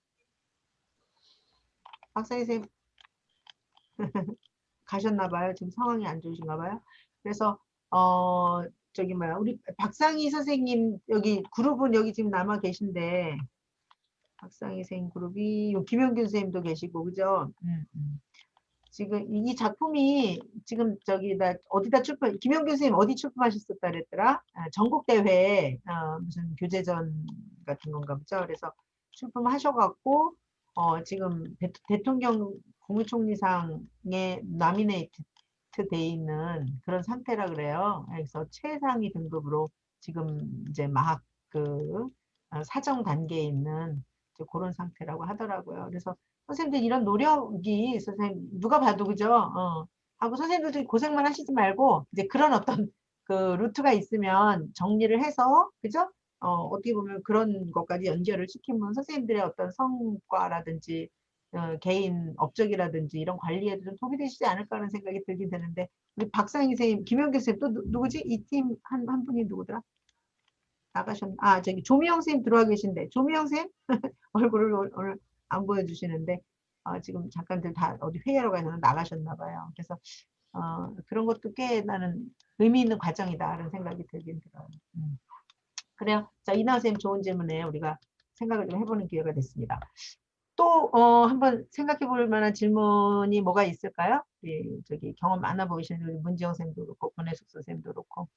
가셨나 봐요. 지금 상황이 안 좋으신가 봐요. 그래서 저기 뭐야, 우리 박상희 선생님 여기 그룹은 여기 지금 남아 계신데, 박상희 선생님 그룹이 요 김영균 선생님도 계시고, 그죠? 지금 이 작품이 지금 저기 어디다 김영균 선생님 어디 출품하셨었다 그랬더라? 전국대회 무슨 교재전 같은 건가 보죠. 그래서 출품하셔갖고 지금 대통령 국무총리상에 나미네이트 돼 있는 그런 상태라 그래요. 그래서 최상위 등급으로 지금 이제 막 그 사정 단계에 있는 이제 그런 상태라고 하더라고요. 그래서 선생님들 이런 노력이 선생님 누가 봐도 그죠? 하고 선생님들도 고생만 하시지 말고 이제 그런 어떤 그 루트가 있으면 정리를 해서 그죠? 어떻게 보면 그런 것까지 연결을 시키면 선생님들의 어떤 성과라든지 개인 업적이라든지 이런 관리에도 좀 도움이 되시지 않을까 하는 생각이 들긴 드는데, 우리 박상희 선생님, 김영규 선생님 또 누구지? 이 팀 한 분이 누구더라? 나가셨나? 저기 조미영 선생님 들어와 계신데, 조미영 선생님 얼굴을 오늘 안 보여주시는데 지금 잠깐들 다 어디 회의하러 가서 나가셨나 봐요. 그래서 그런 것도 꽤 나는 의미 있는 과정이다라는 생각이 들긴 들어요. 그래요. 자, 이나 선생님 좋은 질문에 우리가 생각을 좀 해보는 기회가 됐습니다. 또 한번 생각해 볼 만한 질문이 뭐가 있을까요? 저기 경험 많아 보이시는 우리 문지영 선생님도 그렇고 권혜숙 선생님도 그렇고.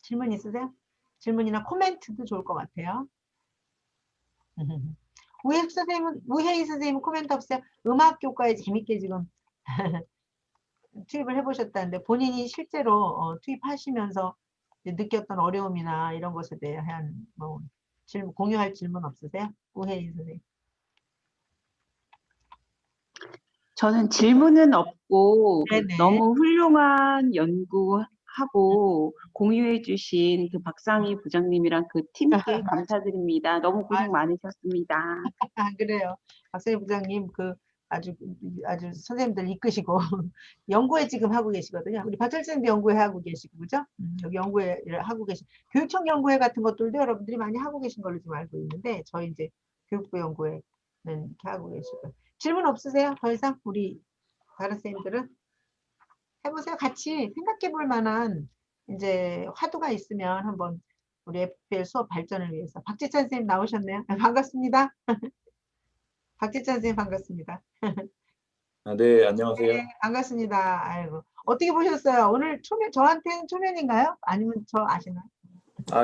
질문 있으세요? 질문이나 코멘트도 좋을 것 같아요. 우혜희 선생님은 코멘트 없어요? 음악 교과에 재밌게 지금 투입을 해보셨다는데 본인이 실제로 투입하시면서 느꼈던 어려움이나 이런 것에 대한 뭐 공유할 질문 없으세요? 우혜희 선생님. 저는 질문은 없고 네네. 너무 훌륭한 연구하고 공유해 주신 그 박상희 부장님이랑 그 팀께 감사드립니다. 너무 고생 많으셨습니다. 그래요. 박상희 부장님 아주 선생님들 이끄시고 연구회 지금 하고 계시거든요. 우리 박철선도 연구회 하고 계시고 그죠? 여기 연구회를 하고 교육청 연구회 같은 것들도 여러분들이 많이 하고 계신 걸로 좀 알고 있는데 저희 이제 교육부 연구회는 이렇게 하고 계시고. 질문 없으세요? 더 이상 우리 다른 선생님들은 해보세요. 같이 생각해 볼 만한 이제 화두가 있으면 한번 우리 FPL 수업 발전을 위해서. 박재찬 선생님 나오셨네요. 반갑습니다. 박재찬 선생님 반갑습니다. 네, 안녕하세요. 네, 반갑습니다. 아이고, 어떻게 보셨어요? 오늘 저한테는 초면인가요? 아니면 저 아시나요?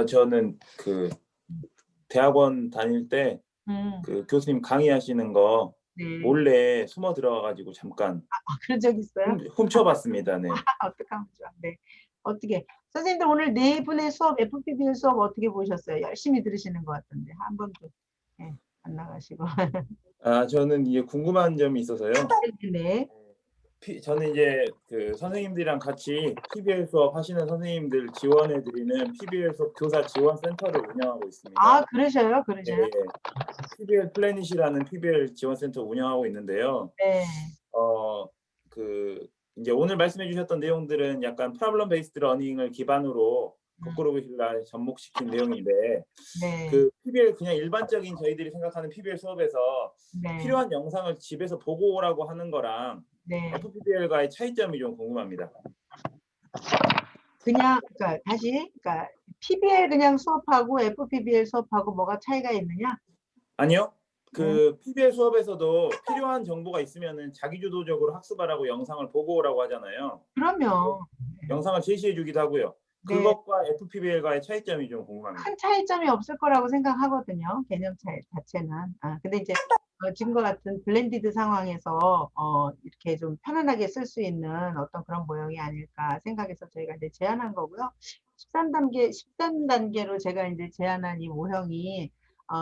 저는 그 대학원 다닐 때 그 교수님 강의하시는 거 네. 몰래 숨어 들어가가지고 잠깐 그런 적 있어요? 훔쳐봤습니다. 네. 어떡하면 좋아. 네. 어떻게 선생님들 오늘 네 분의 수업 FPBL 수업 어떻게 보셨어요? 열심히 들으시는 것 같던데 한 번도 안 나가시고. 저는 이게 궁금한 점이 있어서요. 네. 저는 이제 그 선생님들이랑 같이 PBL 수업 하시는 선생님들 지원해드리는 PBL 수업 교사 지원 센터를 운영하고 있습니다. 아, 그러셔요? 예, 그러셔요? 예. PBL 플래닛이라는 PBL 지원 센터 운영하고 있는데요. 네. 그 이제 오늘 말씀해 주셨던 내용들은 약간 프로블럼 베이스드 러닝을 기반으로 거꾸로 보실라 접목시킨 내용인데 네. 그 PBL 그냥 일반적인 저희들이 생각하는 PBL 수업에서 네. 필요한 영상을 집에서 보고 오라고 하는 거랑 네. FPBL과의 차이점이 좀 궁금합니다. 그냥 그러니까 다시 그러니까 PBL 그냥 수업하고 FPBL 수업하고 뭐가 차이가 있느냐? 아니요. 그 PBL 수업에서도 필요한 정보가 있으면은 자기주도적으로 학습하라고 영상을 보고 오라고 하잖아요. 그러면 영상을 제시해 주기도 하고요. 네. 그것과 FPBL과의 차이점이 좀 궁금합니다. 큰 차이점이 없을 거라고 생각하거든요. 개념 차이 자체는. 근데 이제 지금과 같은 블렌디드 상황에서 이렇게 좀 편안하게 쓸 수 있는 어떤 그런 모형이 아닐까 생각해서 저희가 이제 제안한 거고요. 13단계로 제가 이제 제안한 이 모형이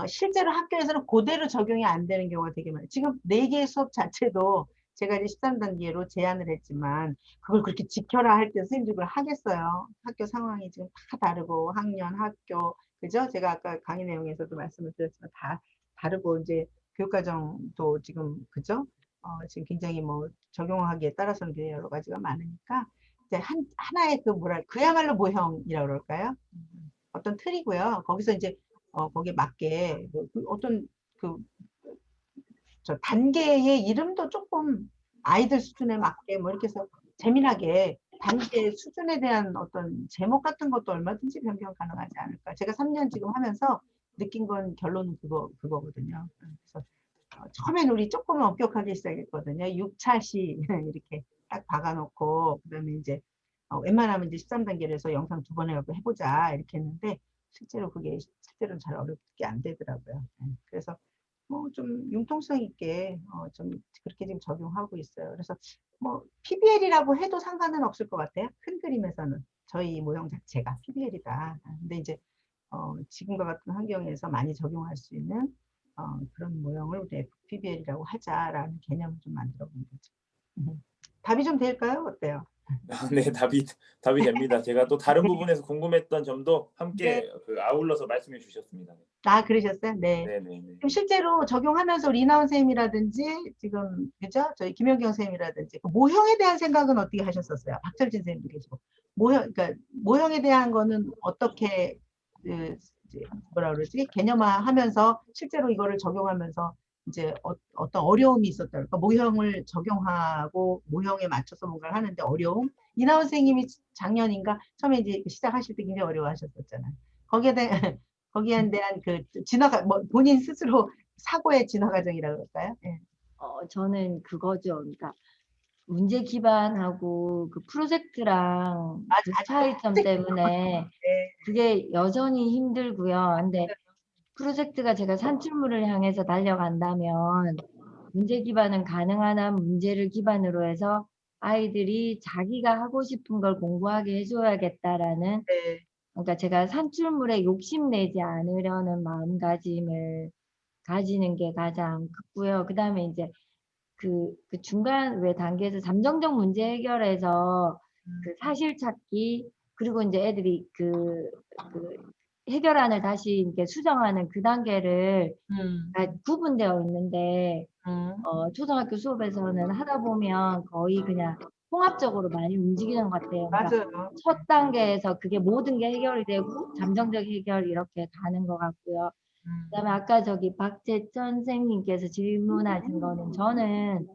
실제로 학교에서는 그대로 적용이 안 되는 경우가 되게 많아요. 지금 4개의 수업 자체도 제가 이제 13단계로 제안을 했지만 그걸 그렇게 지켜라 할 때 선생님들이 그걸 하겠어요. 학교 상황이 지금 다 다르고 학년, 학교, 그죠? 제가 아까 강의 내용에서도 말씀을 드렸지만 다 다르고 이제 교육과정도 지금 그죠? 지금 굉장히 뭐 적용하기에 따라서는 굉장히 여러 가지가 많으니까 이제 하나의 그 그야말로 모형이라고 그럴까요? 어떤 틀이고요. 거기서 이제 거기에 맞게 어떤 저 단계의 이름도 조금 아이들 수준에 맞게 뭐 이렇게 해서 재미나게 단계 수준에 대한 어떤 제목 같은 것도 얼마든지 변경 가능하지 않을까. 제가 3년 지금 하면서 느낀 건 결론은 그거거든요. 그래서 처음엔 우리 조금 엄격하게 시작했거든요. 6차시 이렇게 딱 박아놓고 그다음에 이제 웬만하면 이제 13단계를 해서 영상 2번 해갖고 해보자 이렇게 했는데 실제로는 잘 어렵게 안 되더라고요. 그래서 뭐 좀 융통성 있게 좀 그렇게 지금 적용하고 있어요. 그래서 뭐 PBL이라고 해도 상관은 없을 것 같아요. 큰 그림에서는 저희 모형 자체가 PBL이다. 근데 이제 지금과 같은 환경에서 많이 적용할 수 있는 그런 모형을 우리 FPBL이라고 하자라는 개념을 좀 만들어 본 거죠. 답이 좀 될까요? 어때요? 네, 답이 됩니다. 제가 또 다른 부분에서 궁금했던 점도 함께 그 아울러서 말씀해 주셨습니다. 그러셨어요? 네. 네네네. 그럼 실제로 적용하면서 리나운 선생님이라든지 지금 그죠? 저희 김연경 선생님이라든지 그 모형에 대한 생각은 어떻게 하셨었어요? 박철진 선생님도 계시고 그러니까 모형에 대한 거는 어떻게 이제 뭐라 그러지? 개념화하면서 실제로 이거를 적용하면서 이제 어떤 어려움이 있었다. 그러니까 모형을 적용하고 모형에 맞춰서 뭔가를 하는데 어려움. 이나운 선생님이 작년인가 처음에 이제 시작하실 때 굉장히 어려워하셨었잖아요. 거기에 대한 그 본인 스스로 사고의 진화 과정이라고 그럴까요? 네. 저는 그거죠. 그러니까 문제 기반하고 그 프로젝트랑 그 차이점 때문에 그게 여전히 힘들고요. 근데 프로젝트가 제가 산출물을 향해서 달려간다면 문제 기반은 가능한 한 문제를 기반으로 해서 아이들이 자기가 하고 싶은 걸 공부하게 해줘야겠다라는 그러니까 제가 산출물에 욕심내지 않으려는 마음가짐을 가지는 게 가장 크고요. 그 다음에 이제 그 중간 단계에서 잠정적 문제 해결에서 그 사실 찾기 그리고 이제 애들이 그 해결안을 다시 이렇게 수정하는 그 단계를 다 구분되어 있는데 초등학교 수업에서는 하다 보면 거의 그냥 통합적으로 많이 움직이는 것 같아요. 그러니까 맞아요. 첫 단계에서 그게 모든 게 해결이 되고 잠정적 해결 이렇게 가는 것 같고요. 그다음에 아까 저기 박재천 선생님께서 질문하신 거는 저는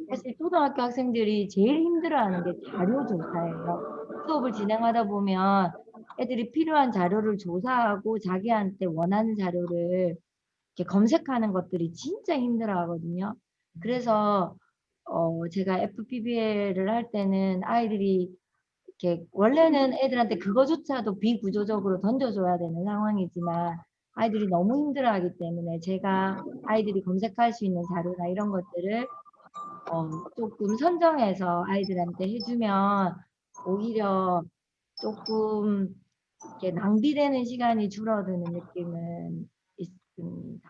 사실 초등학교 학생들이 제일 힘들어하는 게 자료 조사예요. 수업을 진행하다 보면 애들이 필요한 자료를 조사하고 자기한테 원하는 자료를 이렇게 검색하는 것들이 진짜 힘들어하거든요. 그래서 제가 FPBL을 할 때는 아이들이 이렇게 원래는 애들한테 그거조차도 비구조적으로 던져줘야 되는 상황이지만 아이들이 너무 힘들어하기 때문에 제가 아이들이 검색할 수 있는 자료나 이런 것들을 조금 선정해서 아이들한테 해주면 오히려 조금 이렇게 낭비되는 시간이 줄어드는 느낌은 있습니다.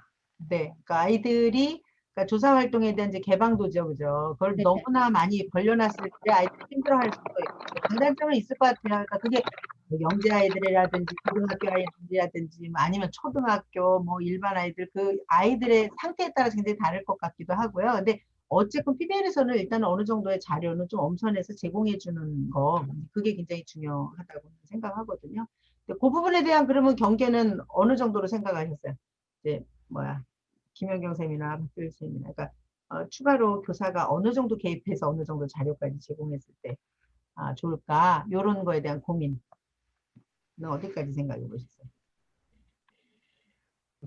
네, 그러니까 아이들이 그러니까 조사 활동에 대한 이제 개방도죠, 그죠? 그걸 네. 너무나 많이 벌려놨을 때 아이들이 힘들어할 수도 있고 장단점은 있을 것 같아요. 그러니까 그게 뭐 영재 아이들이라든지 고등학교 아이들이라든지 뭐 아니면 초등학교 뭐 일반 아이들 그 아이들의 상태에 따라서 굉장히 다를 것 같기도 하고요. 근데 어쨌든 PBL에서는 일단 어느 정도의 자료는 좀 엄선해서 제공해 주는 거 그게 굉장히 중요하다고 생각하거든요. 근데 그 부분에 대한 그러면 경계는 어느 정도로 생각하셨어요? 이제 뭐야 김연경 쌤이나 박도일 쌤이나 그러니까 추가로 교사가 어느 정도 개입해서 어느 정도 자료까지 제공했을 때 좋을까? 이런 거에 대한 고민은 어디까지 생각해 보셨어요?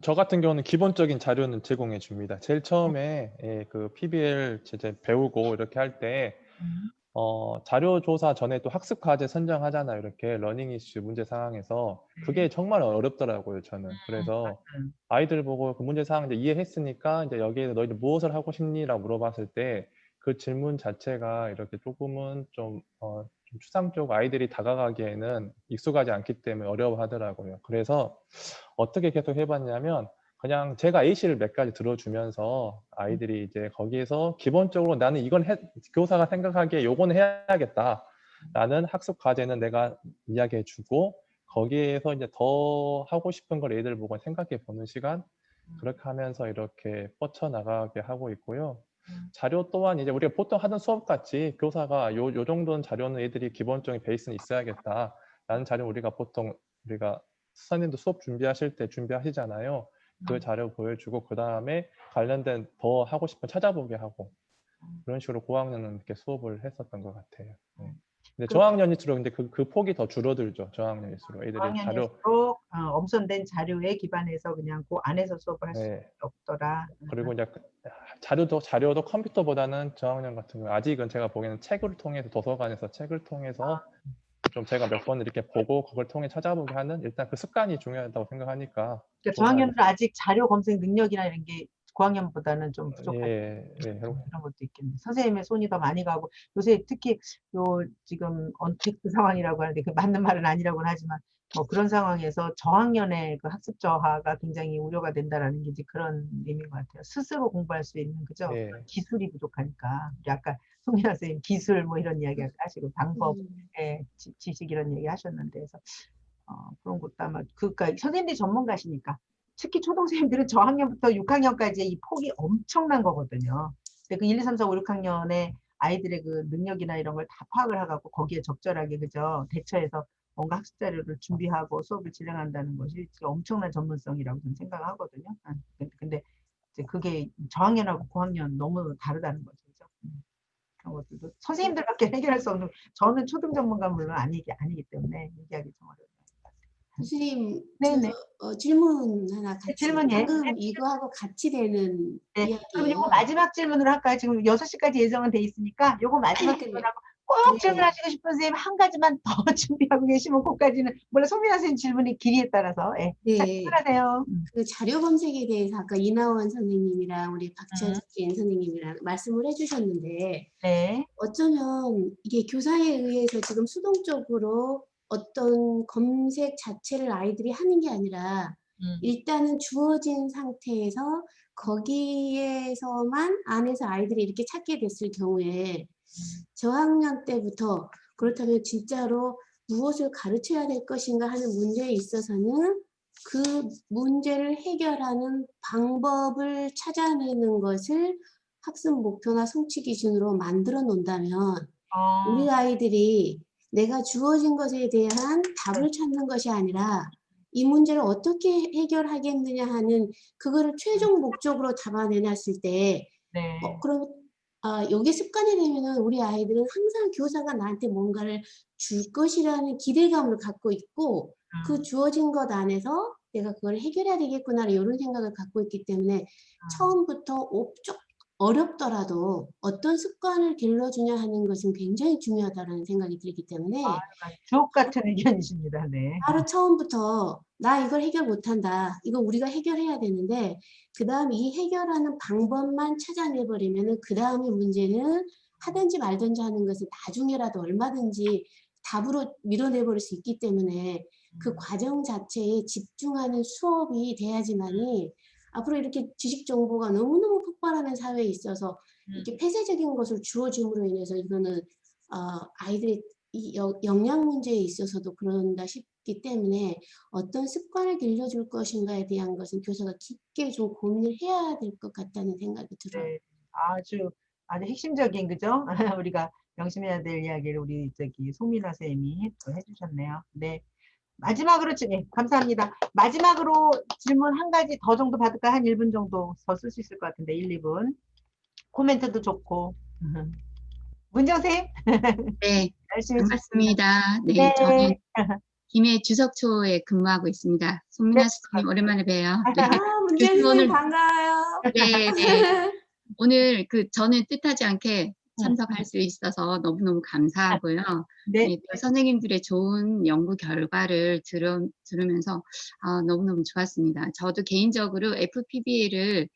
저 같은 경우는 기본적인 자료는 제공해 줍니다. 제일 처음에 그 PBL 이제 배우고 이렇게 할 때 자료 조사 전에 또 학습 과제 선정하잖아요. 이렇게 러닝 이슈 문제 상황에서 그게 정말 어렵더라고요. 저는 그래서 아이들 보고 그 문제 상황 이제 이해했으니까 이제 여기에서 너희들 무엇을 하고 싶니라고 물어봤을 때 그 질문 자체가 이렇게 조금은 좀 추상적으로 아이들이 다가가기에는 익숙하지 않기 때문에 어려워하더라고요. 그래서 어떻게 계속 해봤냐면 그냥 제가 A씨를 몇 가지 들어주면서 아이들이 이제 거기에서 기본적으로 나는 이건 교사가 생각하기에 요거는 해야겠다. 라는 학습 과제는 내가 이야기해주고 거기에서 이제 더 하고 싶은 걸 애들 보고 생각해 보는 시간 그렇게 하면서 이렇게 뻗쳐나가게 하고 있고요. 자료 또한 이제 우리가 보통 하던 수업 같이 교사가 요 정도는 자료는 애들이 기본적인 베이스는 있어야겠다. 라는 자료 우리가 보통 우리가 선생님도 수업 준비하실 때 준비하시잖아요. 그 자료 보여주고 그 다음에 관련된 더 하고 싶은 찾아보게 하고 그런 식으로 고학년은 이렇게 수업을 했었던 것 같아요. 네. 근데 저학년일수록 근데 그 폭이 더 줄어들죠. 저학년일수록 애들이 자료 저학년일수록 엄선된 자료에 기반해서 그냥 그 안에서 수업을 할 수밖에 네. 없더라. 그리고 이제 자료도 컴퓨터보다는 저학년 같은 경우 아직은 제가 보기에는 책을 통해서 도서관에서 책을 통해서 좀 제가 몇 번 이렇게 보고 그걸 통해 찾아보게 하는 일단 그 습관이 중요하다고 생각하니까 그러니까 저학년은 아직 자료 검색 능력이나 이런 게 고학년보다는 좀 부족할 그런 것도 있겠네요. 선생님의 손이 더 많이 가고 요새 특히 요 지금 언택트 상황이라고 하는데 그 맞는 말은 아니라고는 하지만 뭐 그런 상황에서 저학년의 그 학습 저하가 굉장히 우려가 된다라는 게 이제 그런 의미인 것 같아요. 스스로 공부할 수 있는 그죠? 기술이 부족하니까 우리 아까 송민아 선생님 기술 뭐 이런 이야기 하시고 방법, 지식 이런 얘기 하셨는데 그래서 그런 것도 아마 그러니까 선생님들이 전문가시니까 특히 초등생들은 저학년부터 6학년까지 이 폭이 엄청난 거거든요. 근데 그 1, 2, 3, 4, 5, 6학년의 아이들의 그 능력이나 이런 걸 다 파악을 하고 거기에 적절하게 그죠 대처해서 뭔가 학습 자료를 준비하고 수업을 진행한다는 것이 엄청난 전문성이라고 저는 생각을 하거든요. 근데 이제 그게 저학년하고 고학년 너무 다르다는 거죠. 그죠? 그런 것들도 선생님들밖에 해결할 수 없는 저는 초등 전문가 물론 아니기 때문에 얘기하기 좀 어려워요. 교수님, 네네. 질문 하나 같이. 질문이에요? 방금 이거하고 같이 되는 그럼 이야기예요. 이거 마지막 질문으로 할까요? 지금 6시까지 예정은 돼 있으니까 요거 마지막 질문하고 꼭 질문하시고 싶은 선생님 한 가지만 더 준비하고 계시면 그까지는 물론 송민아 선생님 질문의 길이에 따라서 자, 질문하세요. 그 자료 검색에 대해서 아까 이나원 선생님이랑 우리 박철진 선생님이랑 말씀을 해주셨는데 어쩌면 이게 교사에 의해서 지금 수동적으로 어떤 검색 자체를 아이들이 하는 게 아니라 일단은 주어진 상태에서 거기에서만 안에서 아이들이 이렇게 찾게 됐을 경우에 저학년 때부터 그렇다면 진짜로 무엇을 가르쳐야 될 것인가 하는 문제에 있어서는 그 문제를 해결하는 방법을 찾아내는 것을 학습 목표나 성취 기준으로 만들어 놓는다면 우리 아이들이 내가 주어진 것에 대한 답을 찾는 것이 아니라 이 문제를 어떻게 해결하겠느냐 하는 그거를 최종 목적으로 잡아내놨을 때 그럼 여기 습관이 되면은 우리 아이들은 항상 교사가 나한테 뭔가를 줄 것이라는 기대감을 갖고 있고 그 주어진 것 안에서 내가 그걸 해결해야 되겠구나 이런 생각을 갖고 있기 때문에 처음부터 어렵더라도 어떤 습관을 길러주냐 하는 것은 굉장히 중요하다는 생각이 들기 때문에 주옥 같은 의견이십니다. 네. 바로 처음부터 나 이걸 해결 못한다. 이거 우리가 해결해야 되는데 그 다음 이 해결하는 방법만 찾아내버리면 그 다음의 문제는 하든지 말든지 하는 것은 나중에라도 얼마든지 답으로 밀어내버릴 수 있기 때문에 그 과정 자체에 집중하는 수업이 돼야지만이 앞으로 이렇게 지식 정보가 너무너무 폭발하는 사회에 있어서 이렇게 폐쇄적인 것을 주어줌으로 인해서 이거는 아이들의 영양 문제에 있어서도 그런다 싶기 때문에 어떤 습관을 길러줄 것인가에 대한 것은 교사가 깊게 좀 고민을 해야 될 것 같다는 생각이 들어요. 네, 아주 핵심적인 그죠? 우리가 명심해야 될 이야기를 우리 송민아 선생님이 또 해주셨네요. 네. 마지막으로 감사합니다. 마지막으로 질문 한 가지 더 정도 받을까? 한 1분 정도 더 쓸 수 있을 것 같은데 1, 2분. 코멘트도 좋고. 문정 선생님 네, 열심히 반갑습니다. 네, 네. 저는 김해 주석초에 근무하고 있습니다. 송민아 네. 선생님 오랜만에 봬요. 네. 문재인 교수님 선생님 오늘 반가워요. 네, 네. 오늘 저는 뜻하지 않게 참석할 수 있어서 너무너무 감사하고요. 네. 네, 또 선생님들의 좋은 연구 결과를 들으면서 너무너무 좋았습니다. 저도 개인적으로 FPBA를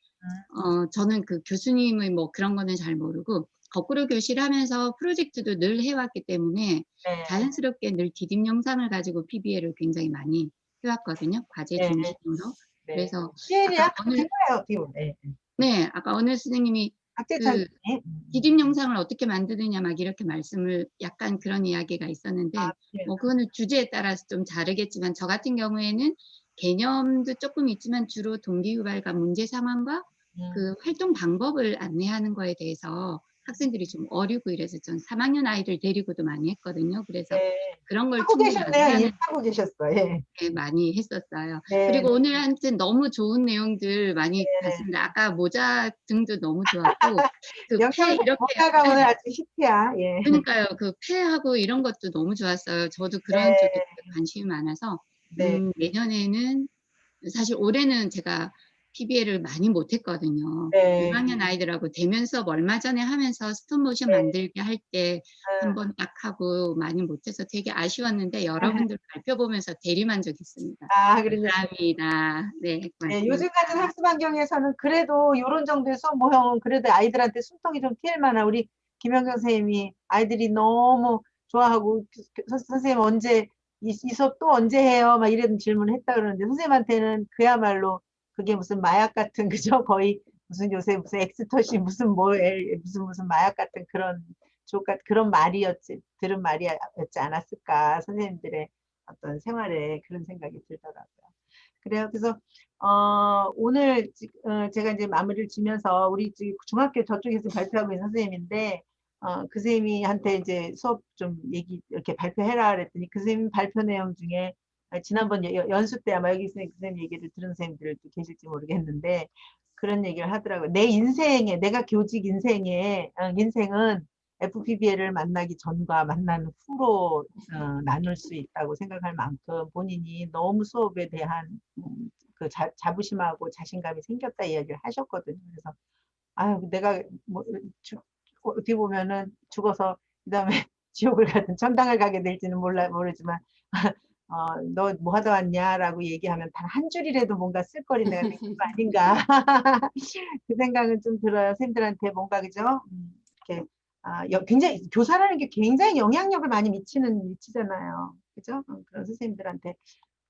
저는 그 교수님의 뭐 그런 거는 잘 모르고 거꾸로 교실을 하면서 프로젝트도 늘 해왔기 때문에 네. 자연스럽게 늘 디딤 영상을 가지고 PBL을 굉장히 많이 해왔거든요. 과제 네. 중심으로. 네. 그래서 PL이야? 아까 오늘 네. 네, 아까 오늘 선생님이 학제찬 디딤 영상을 어떻게 만드느냐 막 이렇게 말씀을 약간 그런 이야기가 있었는데 뭐 그거는 주제에 따라서 좀 다르겠지만 저 같은 경우에는 개념도 조금 있지만 주로 동기유발과 문제 상황과 그 활동 방법을 안내하는 거에 대해서 학생들이 좀 어리고 이래서 전 3학년 아이들 데리고도 많이 했거든요. 그래서 그런 걸 하고 충분히 계셨네요. 안내하는 하고 계셨어요. 예. 네, 많이 했었어요. 네. 그리고 오늘 하여튼 너무 좋은 내용들 많이 봤습니다. 아까 모자 등도 너무 좋았고 그 폐 이렇게 모자가 오늘 아주 히트야. 예. 그러니까요. 그 폐하고 이런 것도 너무 좋았어요. 저도 그런 네. 쪽에 관심이 많아서 네. 내년에는 사실 올해는 제가 PBL을 많이 못했거든요. 네. 6학년 아이들하고 대면 수업 얼마 전에 하면서 스톱모션 만들기 할 때 한번 딱 하고 많이 못해서 되게 아쉬웠는데 여러분들 발표 보면서 대리만족했습니다. 그러셨어요. 감사합니다. 네, 네, 고맙습니다. 요즘 같은 학습 환경에서는 그래도 이런 정도의 수업 모형은 그래도 아이들한테 숨통이 좀 트일 만한 우리 김영경 선생님이 아이들이 너무 좋아하고 선생님 언제 이 수업 또 언제 해요? 막 이런 질문을 했다 그러는데 선생님한테는 그야말로 그게 무슨 마약 같은 그죠? 거의 무슨 요새 무슨 엑스터시 무슨 무슨 마약 같은 그런 그런 말이었지 들은 말이었지 않았을까 선생님들의 어떤 생활에 그런 생각이 들더라고요. 그래요. 그래서 오늘 제가 이제 마무리를 지면서 우리 중학교 저쪽에서 발표하고 있는 선생님인데 그 선생님한테 이제 수업 좀 이렇게 발표해라 그랬더니 그 선생님 발표 내용 중에 지난번 연수 때 아마 여기 있으니 그 선생님 얘기를 들은 선생님들도 계실지 모르겠는데 그런 얘기를 하더라고요. 내 인생에 내가 교직 인생은 FPBA를 만나기 전과 만난 후로 나눌 수 있다고 생각할 만큼 본인이 너무 수업에 대한 그 자부심하고 자신감이 생겼다 이야기를 하셨거든요. 그래서 내가 뭐 어떻게 보면은 죽어서 그다음에 지옥을 가든 천당을 가게 될지는 모르지만 너 뭐 하다 왔냐라고 얘기하면 단 한 줄이라도 뭔가 쓸거리 내가 생긴 거 아닌가 그 생각은 좀 들어요. 선생님들한테 뭔가 그죠? 이렇게 굉장히 교사라는 게 굉장히 영향력을 많이 미치는 위치잖아요. 그죠? 그런 선생님들한테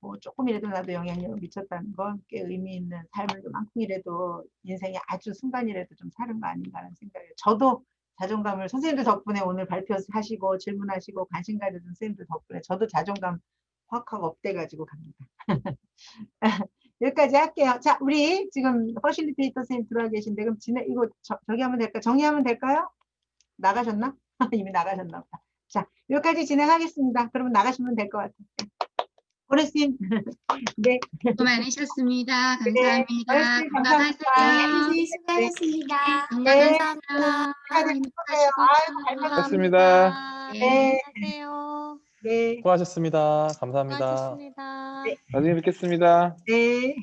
뭐 조금이라도 나도 영향력을 미쳤다는 건 꽤 의미 있는 삶을 그만큼이라도 인생에 아주 순간이라도 좀 사는 거 아닌가라는 생각이에요. 저도 자존감을 선생님들 덕분에 오늘 발표하시고 질문하시고 관심 가져준 선생님들 덕분에 저도 자존감 확 하고 업돼가지고 갑니다. 여기까지 할게요. 자, 우리 지금 퍼실리테이터 선생님 들어와 계신데 그럼 이거 저기 하면 될까요? 정리하면 될까요? 나가셨나? 이미 나가셨나 보다. 자, 여기까지 진행하겠습니다. 그러면 나가시면 될 것 같아요. 보레스님. 네. 수고 많으셨습니다. 네, 감사합니다. 어르신 건강하세요. 선생님 수고하셨습니다. 건강하세요. 다들 수고해요. 아이고, 잘 고맙습니다. 네. 안녕하세요. 네. 수고하셨습니다. 감사합니다. 수고하셨습니다. 나중에 뵙겠습니다. 네.